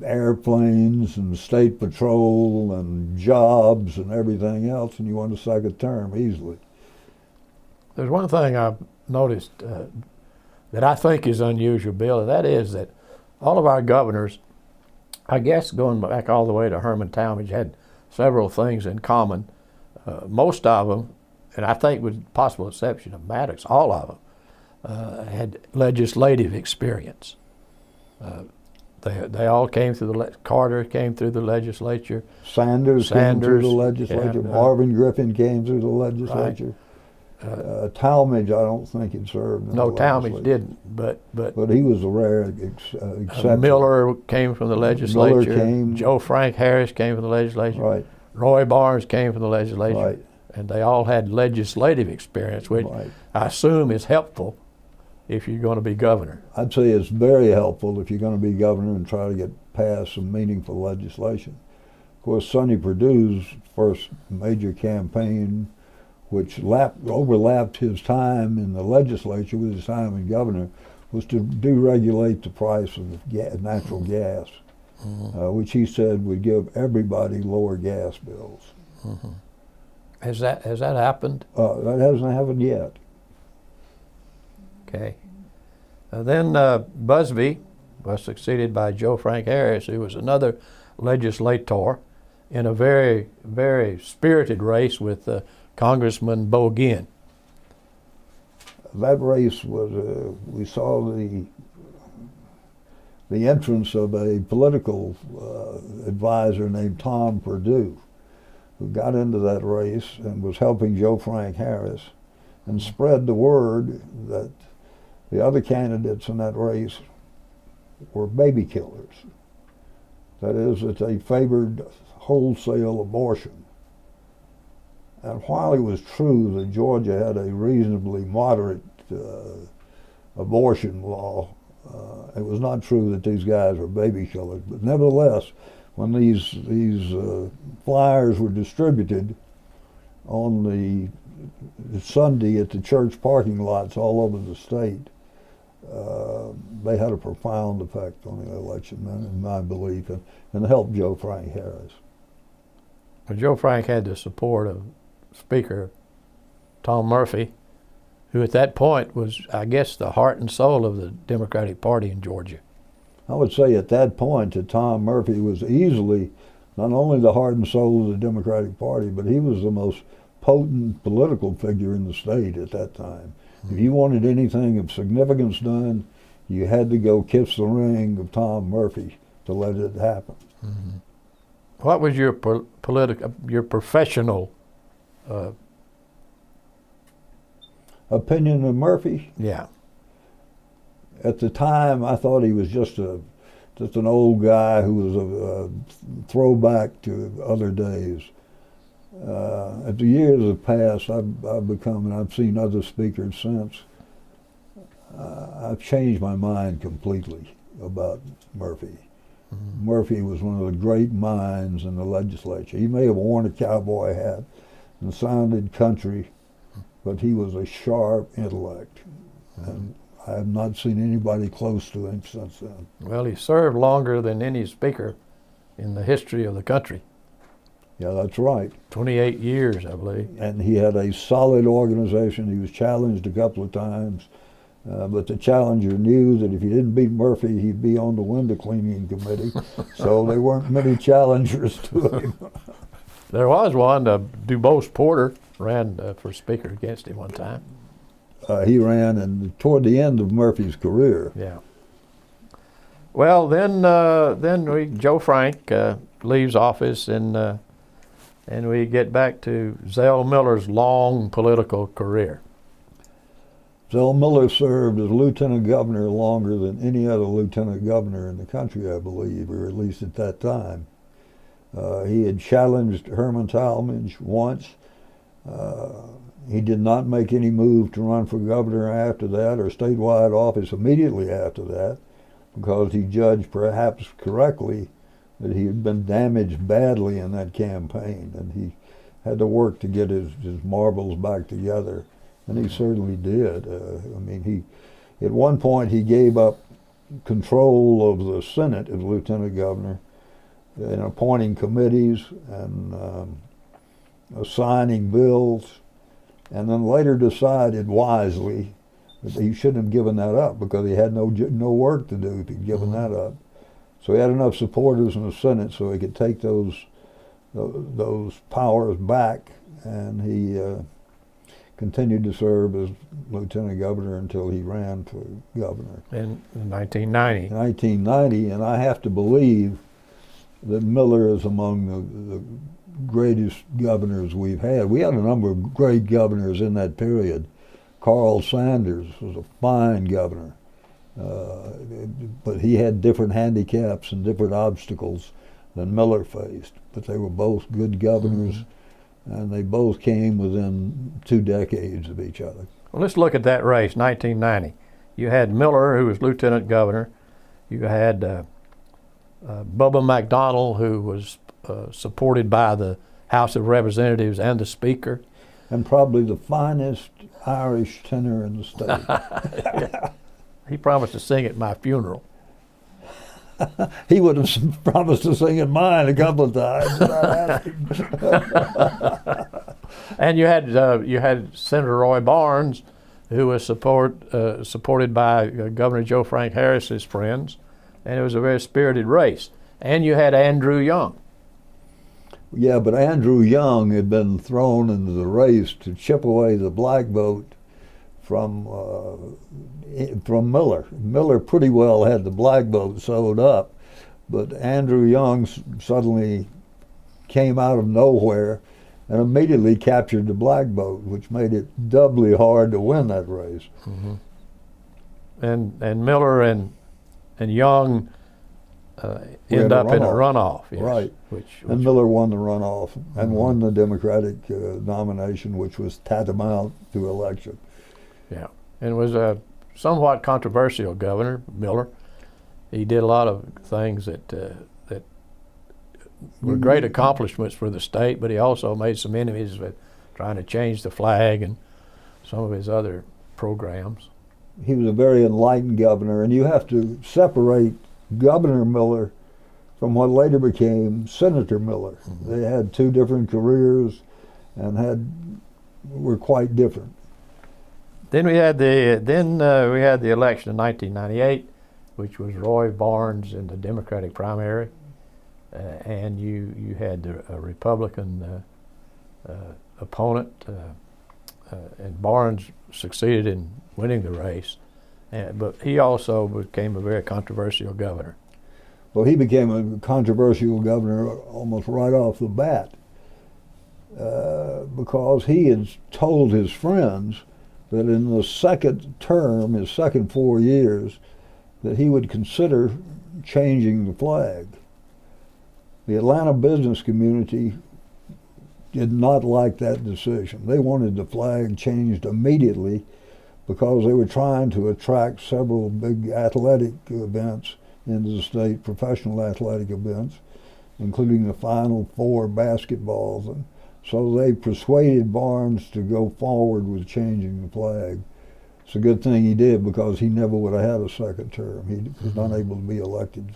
airplanes and state patrol and jobs and everything else, and you won a second term easily. There's one thing I've noticed that I think is unusual, Bill, and that is that all of our governors, I guess going back all the way to Herman Talmadge, had several things in common. Most of them, and I think with possible exception of Maddox, all of them had legislative experience. They all came through Carter came through the legislature. Sanders came through the legislature. And, Marvin Griffin came through the legislature. Talmadge, I don't think had served in No, the Talmadge legislature. didn't, but But he was a rare exception. Miller came from the legislature. Miller came. Joe Frank Harris came from the legislature. Right, Roy Barnes came from the legislature. right, And they all had legislative experience, which right. I assume is helpful if you're going to be governor. I'd say it's very helpful if you're going to be governor and try to get past some meaningful legislation. Of course, Sonny Perdue's first major campaign, which overlapped his time in the legislature with his time as governor, was to deregulate the price of natural gas, which he said would give everybody lower gas bills. Has that happened? That hasn't happened yet. Okay. Then Busby was succeeded by Joe Frank Harris, who was another legislator in a very, very spirited race with Congressman Bo Ginn. That race was, we saw the entrance of a political advisor named Tom Perdue, who got into that race and was helping Joe Frank Harris and spread the word that the other candidates in that race were baby killers. That is, that they favored wholesale abortion. And while it was true that Georgia had a reasonably moderate abortion law, it was not true that these guys were baby killers. But nevertheless, when these flyers were distributed on the Sunday at the church parking lots all over the state, they had a profound effect on the election, in my belief, and helped Joe Frank Harris. Well, Joe Frank had the support of Speaker Tom Murphy, who at that point was, I guess, the heart and soul of the Democratic Party in Georgia. I would say at that point that Tom Murphy was easily not only the heart and soul of the Democratic Party, but he was the most potent political figure in the state at that time. If you wanted anything of significance done, you had to go kiss the ring of Tom Murphy to let it happen. What was your your professional opinion of Murphy? Yeah. At the time, I thought he was just an old guy who was a throwback to other days. As the years have passed, I've become, and I've seen other speakers since, I've changed my mind completely about Murphy. Murphy was one of the great minds in the legislature. He may have worn a cowboy hat and sounded country, but he was a sharp intellect. And I have not seen anybody close to him since then. Well, he served longer than any speaker in the history of the country. Yeah, that's right. 28 years, I believe. And he had a solid organization. He was challenged a couple of times, but the challenger knew that if he didn't beat Murphy, he'd be on the window cleaning committee. So there weren't many challengers to him. There was one, DuBose Porter ran for speaker against him one time. He ran, and toward the end of Murphy's career. Yeah. Well, then Joe Frank leaves office, and we get back to Zell Miller's long political career. Zell Miller served as lieutenant governor longer than any other lieutenant governor in the country, I believe, or at least at that time. He had challenged Herman Talmadge once. He did not make any move to run for governor after that, or statewide office immediately after that, because he judged, perhaps correctly, that he had been damaged badly in that campaign, and he had to work to get his marbles back together, and he certainly did. At one point he gave up control of the Senate as lieutenant governor in appointing committees and assigning bills, and then later decided wisely that he shouldn't have given that up because he had no work to do if he'd given that up. So he had enough supporters in the Senate so he could take those powers back, and he continued to serve as lieutenant governor until he ran for governor. In 1990. 1990, and I have to believe that Miller is among the greatest governors we've had. We had a number of great governors in that period. Carl Sanders was a fine governor, but he had different handicaps and different obstacles than Miller faced. But they were both good governors, and they both came within 2 decades of each other. Well, let's look at that race, 1990. You had Miller, who was lieutenant governor. You had Bubba McDonnell, who was supported by the House of Representatives and the Speaker. And probably the finest Irish tenor in the state. He promised to sing at my funeral. He would have promised to sing at mine a couple of times. But I asked him. And you had Senator Roy Barnes, who was supported by Governor Joe Frank Harris's friends, and it was a very spirited race. And you had Andrew Young. Yeah, but Andrew Young had been thrown into the race to chip away the black vote from Miller. Miller pretty well had the black vote sewed up, but Andrew Young suddenly came out of nowhere and immediately captured the black vote, which made it doubly hard to win that race. Mm-hmm. And Miller and Young end up in a runoff. Yes, right. Which and Miller won the runoff and won the Democratic nomination, which was tantamount to election. Yeah, and was a somewhat controversial governor, Miller. He did a lot of things that were great accomplishments for the state, but he also made some enemies with trying to change the flag and some of his other programs. He was a very enlightened governor, and you have to separate Governor Miller from what later became Senator Miller. Mm-hmm. They had 2 different careers and were quite different. Then we had the election in 1998, which was Roy Barnes in the Democratic primary, and you had a Republican opponent, and Barnes succeeded in winning the race, but he also became a very controversial governor. Well, he became a controversial governor almost right off the bat because he had told his friends that in the second term, his second 4 years, that he would consider changing the flag. The Atlanta business community did not like that decision. They wanted the flag changed immediately because they were trying to attract several big athletic events into the state, professional athletic events, including the Final Four basketballs. And so they persuaded Barnes to go forward with changing the flag. It's a good thing he did because he never would have had a second term. He was not able to be elected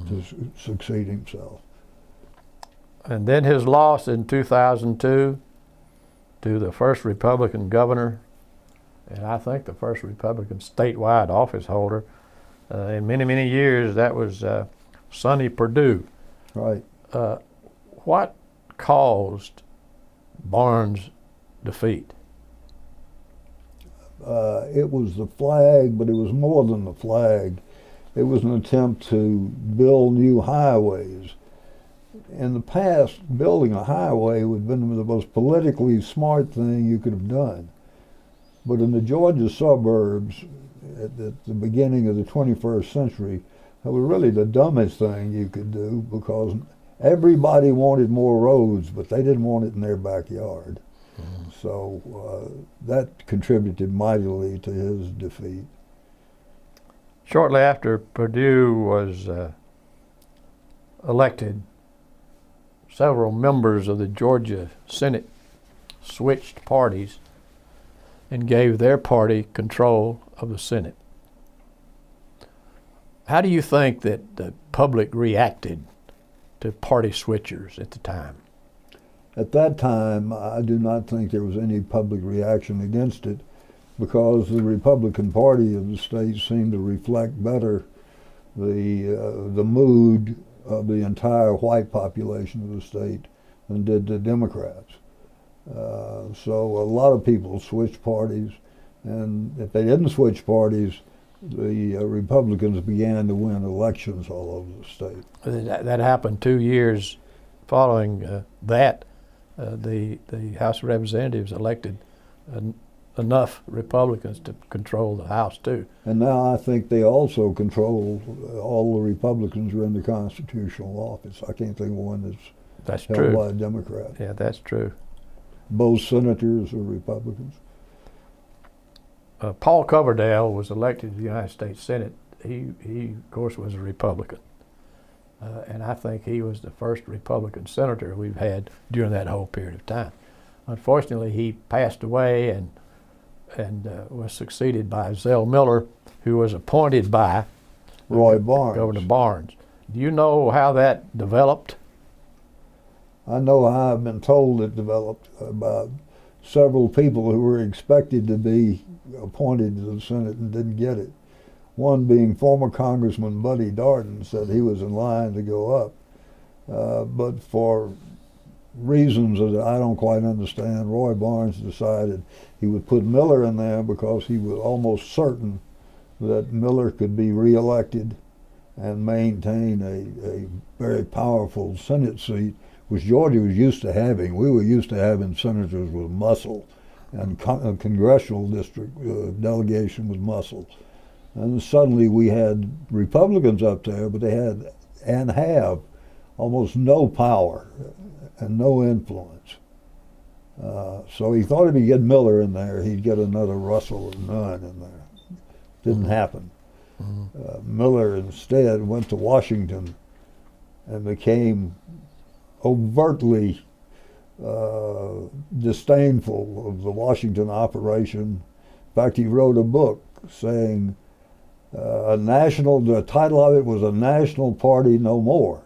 to succeed himself. And then his loss in 2002 to the first Republican governor, and I think the first Republican statewide office holder in many, many years, that was Sonny Perdue. Right. What caused Barnes' defeat? It was the flag, but it was more than the flag. It was an attempt to build new highways. In the past, building a highway would have been the most politically smart thing you could have done. But in the Georgia suburbs, at the beginning of the 21st century, that was really the dumbest thing you could do because everybody wanted more roads, but they didn't want it in their backyard. Mm-hmm. So that contributed mightily to his defeat. Shortly after Perdue was elected, several members of the Georgia Senate switched parties and gave their party control of the Senate. How do you think that the public reacted to party switchers at the time? At that time, I do not think there was any public reaction against it because the Republican Party of the state seemed to reflect better the mood of the entire white population of the state than did the Democrats. So a lot of people switched parties, and if they didn't switch parties, the Republicans began to win elections all over the state. That happened 2 years following that, the House of Representatives elected enough Republicans to control the House too. And now I think they also control all the Republicans who are in the constitutional office. I can't think of one that's held true by a Democrat. Yeah, that's true. Both senators are Republicans. Paul Coverdell was elected to the United States Senate. He of course, was a Republican. And I think he was the first Republican senator we've had during that whole period of time. Unfortunately, he passed away and was succeeded by Zell Miller, who was appointed by Roy Barnes. Governor Barnes. Do you know how that developed? I know how I've been told it developed about several people who were expected to be appointed to the Senate and didn't get it. One being former Congressman Buddy Darden said he was in line to go up, but for reasons that I don't quite understand, Roy Barnes decided he would put Miller in there because he was almost certain that Miller could be reelected and maintain a very powerful Senate seat, which Georgia was used to having. We were used to having senators with muscle, and a congressional district delegation with muscle. And suddenly we had Republicans up there, but they had and have almost no power and no influence. So he thought if he get Miller in there, he'd get another Russell or Nunn in there. Didn't happen. Miller instead went to Washington and became overtly disdainful of the Washington operation. In fact, he wrote a book saying the title of it was A National Party No More.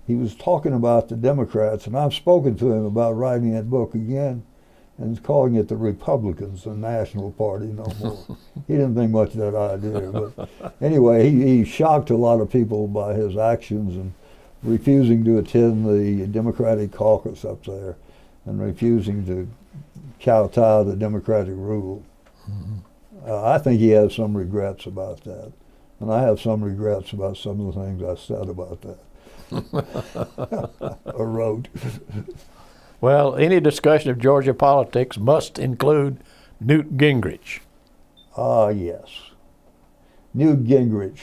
He was talking about the Democrats, and I've spoken to him about writing that book again, and calling it the Republicans, the National Party No More. He didn't think much of that idea, but anyway, he shocked a lot of people by his actions and refusing to attend the Democratic caucus up there and refusing to kowtow to Democratic rule. I think he has some regrets about that, and I have some regrets about some of the things I said about that. Or wrote. Well, any discussion of Georgia politics must include Newt Gingrich. Ah, yes. Newt Gingrich,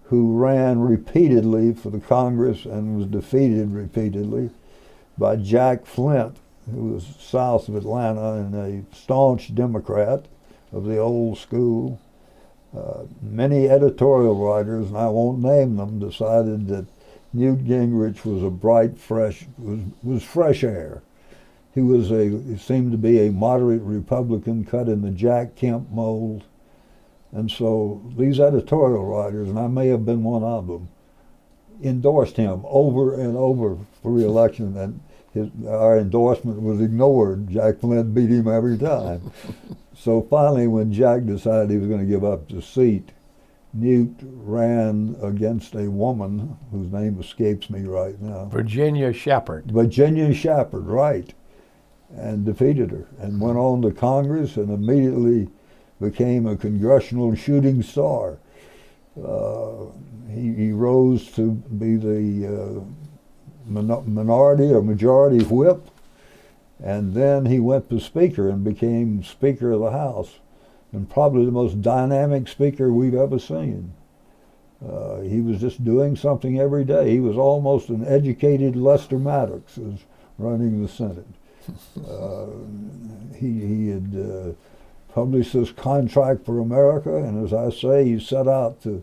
who ran repeatedly for the Congress and was defeated repeatedly by Jack Flint, who was south of Atlanta and a staunch Democrat of the old school. Many editorial writers, and I won't name them, decided that Newt Gingrich was a bright, was fresh air. He seemed to be a moderate Republican cut in the Jack Kemp mold. And so these editorial writers, and I may have been one of them, endorsed him over and over for re-election, and our endorsement was ignored. Jack Flint beat him every time. So finally, when Jack decided he was going to give up the seat, Newt ran against a woman whose name escapes me right now. Virginia Shepherd. Virginia Shepherd, right, and defeated her, and went on to Congress and immediately became a congressional shooting star. He rose to be the minority or majority whip, and then he went to Speaker and became Speaker of the House, and probably the most dynamic Speaker we've ever seen. He was just doing something every day. He was almost an educated Lester Maddox as running the Senate. He had published this Contract for America, and as I say, he set out to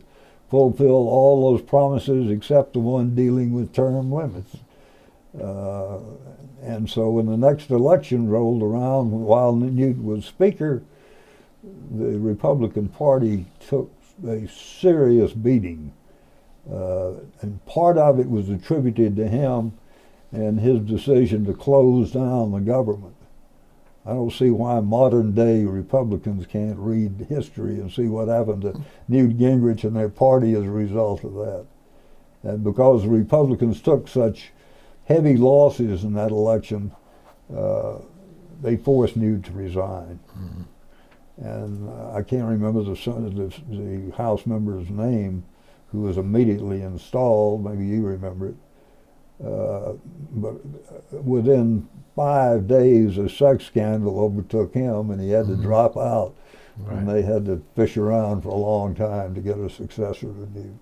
fulfill all those promises except the one dealing with term limits. And so when the next election rolled around, while Newt was Speaker, the Republican Party took a serious beating. And part of it was attributed to him and his decision to close down the government. I don't see why modern day Republicans can't read history and see what happened to Newt Gingrich and their party as a result of that. And because the Republicans took such heavy losses in that election, they forced Newt to resign. And I can't remember the House member's name who was immediately installed, maybe you remember it. But within 5 days, a sex scandal overtook him, and he had to drop out. Right. And they had to fish around for a long time to get a successor to Newt.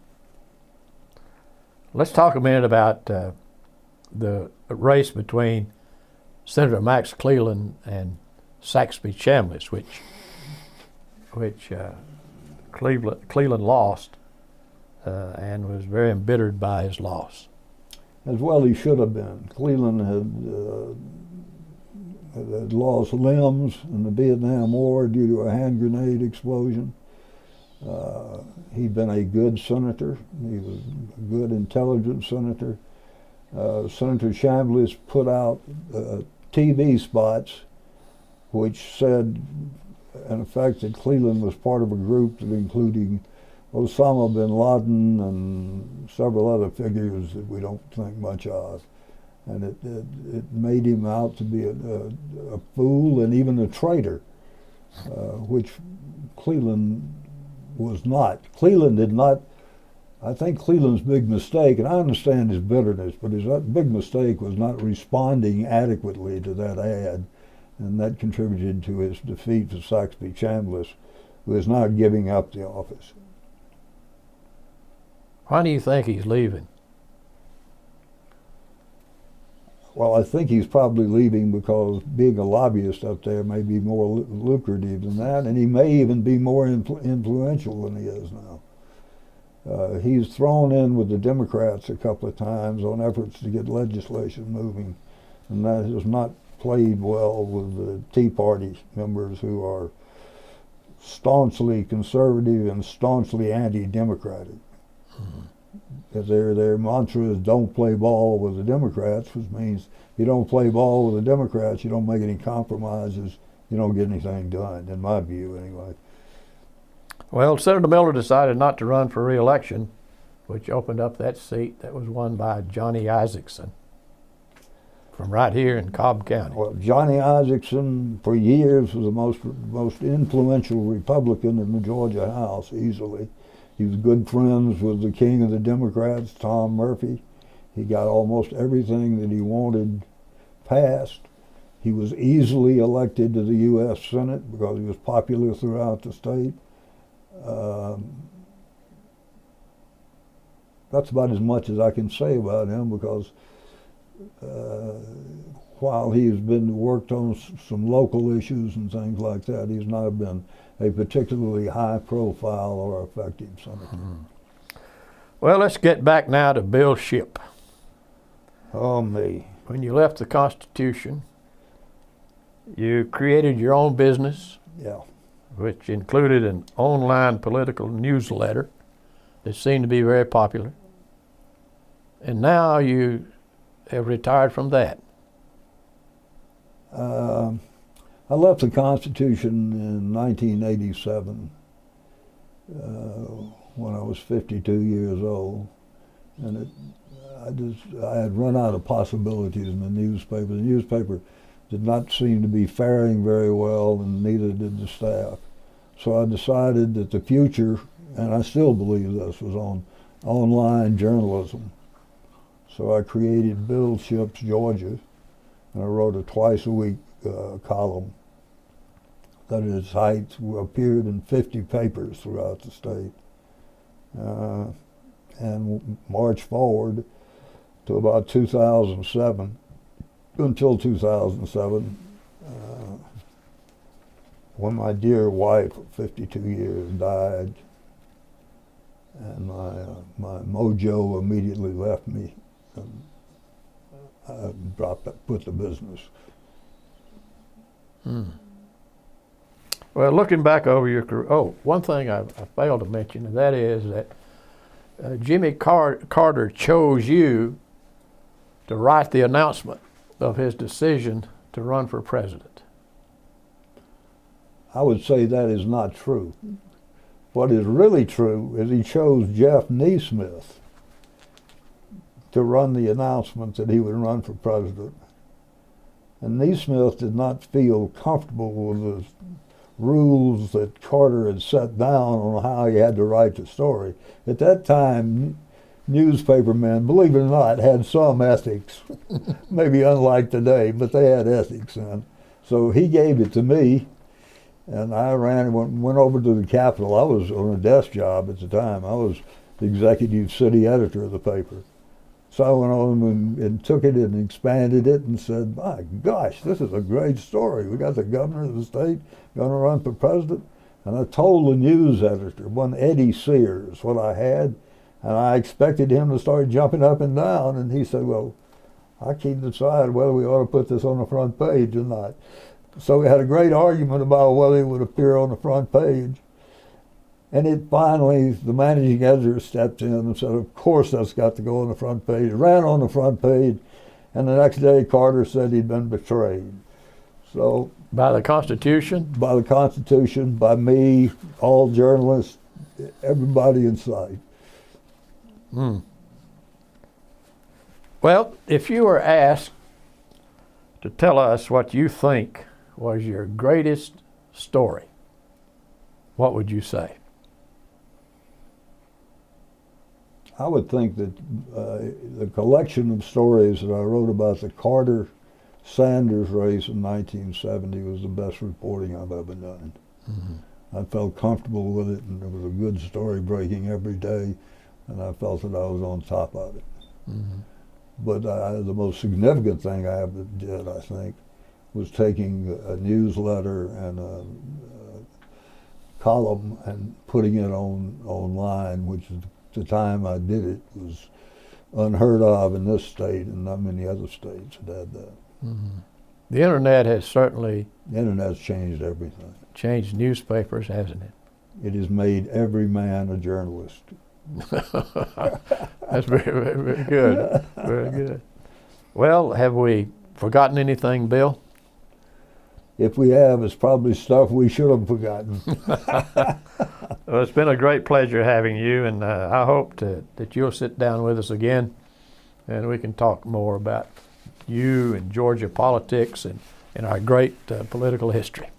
Let's talk a minute about the race between Senator Max Cleland and Saxby Chambliss, which Cleland lost and was very embittered by his loss. As well he should have been. Cleland had lost limbs in the Vietnam War due to a hand grenade explosion. He'd been a good senator. He was a good, intelligent senator. Senator Chambliss put out TV spots which said, in effect, that Cleland was part of a group that including Osama bin Laden and several other figures that we don't think much of. And it made him out to be a fool and even a traitor, which Cleland was not. Cleland did not. I think Cleland's big mistake, and I understand his bitterness, but his big mistake was not responding adequately to that ad, and that contributed to his defeat to Saxby Chambliss, who is now giving up the office. Why do you think he's leaving? Well, I think he's probably leaving because being a lobbyist up there may be more lucrative than that, and he may even be more influential than he is now. He's thrown in with the Democrats a couple of times on efforts to get legislation moving, and that has not played well with the Tea Party members who are staunchly conservative and staunchly anti-democratic. Because their mantra is don't play ball with the Democrats, which means you don't play ball with the Democrats, you don't make any compromises, you don't get anything done, in my view anyway. Well, Senator Miller decided not to run for re-election, which opened up that seat that was won by Johnny Isakson from right here in Cobb County. Well, Johnny Isakson for years was the most influential Republican in the Georgia House, easily. He was good friends with the king of the Democrats, Tom Murphy. He got almost everything that he wanted passed. He was easily elected to the U.S. Senate because he was popular throughout the state. That's about as much as I can say about him because while he's been worked on some local issues and things like that, he's not been a particularly high profile or effective senator. Well, let's get back now to Bill Shipp. Oh, me. When you left the Constitution, you created your own business, Yeah. which included an online political newsletter that seemed to be very popular. And now you have retired from that. I left the Constitution in 1987 when I was 52 years old, and I had run out of possibilities in the newspaper. The newspaper did not seem to be faring very well, and neither did the staff. So I decided that the future, and I still believe this, was on online journalism. So I created Bill Shipp's Georgia, and I wrote a twice-a-week column that at its height appeared in 50 papers throughout the state. And marched forward to about 2007, until 2007, when my dear wife of 52 years died, and my mojo immediately left me. And I put the business. Well, looking back over your career, one thing I failed to mention, and that is that Jimmy Carter chose you to write the announcement of his decision to run for president. I would say that is not true. What is really true is he chose Jeff Neesmith to run the announcement that he would run for president. And Neesmith did not feel comfortable with the rules that Carter had set down on how he had to write the story. At that time, newspapermen, believe it or not, had some ethics. Maybe unlike today, but they had ethics. And so he gave it to me, and I ran and went over to the Capitol. I was on a desk job at the time. I was the executive city editor of the paper. So I went on and took it and expanded it and said, my gosh, this is a great story. We got the governor of the state going to run for president. And I told the news editor, one Eddie Sears, what I had, and I expected him to start jumping up and down. And he said, well, I can't decide whether we ought to put this on the front page or not. So we had a great argument about whether it would appear on the front page. And it finally, the managing editor stepped in and said, of course that's got to go on the front page. It ran on the front page, and the next day Carter said he'd been betrayed. So By the Constitution? By the Constitution, by me, all journalists, everybody in sight. Well, if you were asked to tell us what you think was your greatest story, what would you say? I would think that the collection of stories that I wrote about the Carter-Sanders race in 1970 was the best reporting I've ever done. I felt comfortable with it, and there was a good story breaking every day, and I felt that I was on top of it. But the most significant thing I ever did, I think, was taking a newsletter and a column and putting it online, which is the time I did it was unheard of in this state, and not many other states had had that. The internet has certainly The internet's changed everything. changed newspapers, hasn't it? It has made every man a journalist. That's very good. Very good. Well, have we forgotten anything, Bill? If we have, it's probably stuff we should have forgotten. Well, it's been a great pleasure having you, and I hope that you'll sit down with us again, and we can talk more about you and Georgia politics and our great political history.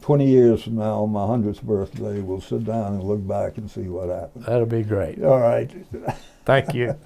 20 years from now, on my 100th birthday, we'll sit down and look back and see what happened. That'll be great. All right. Thank you.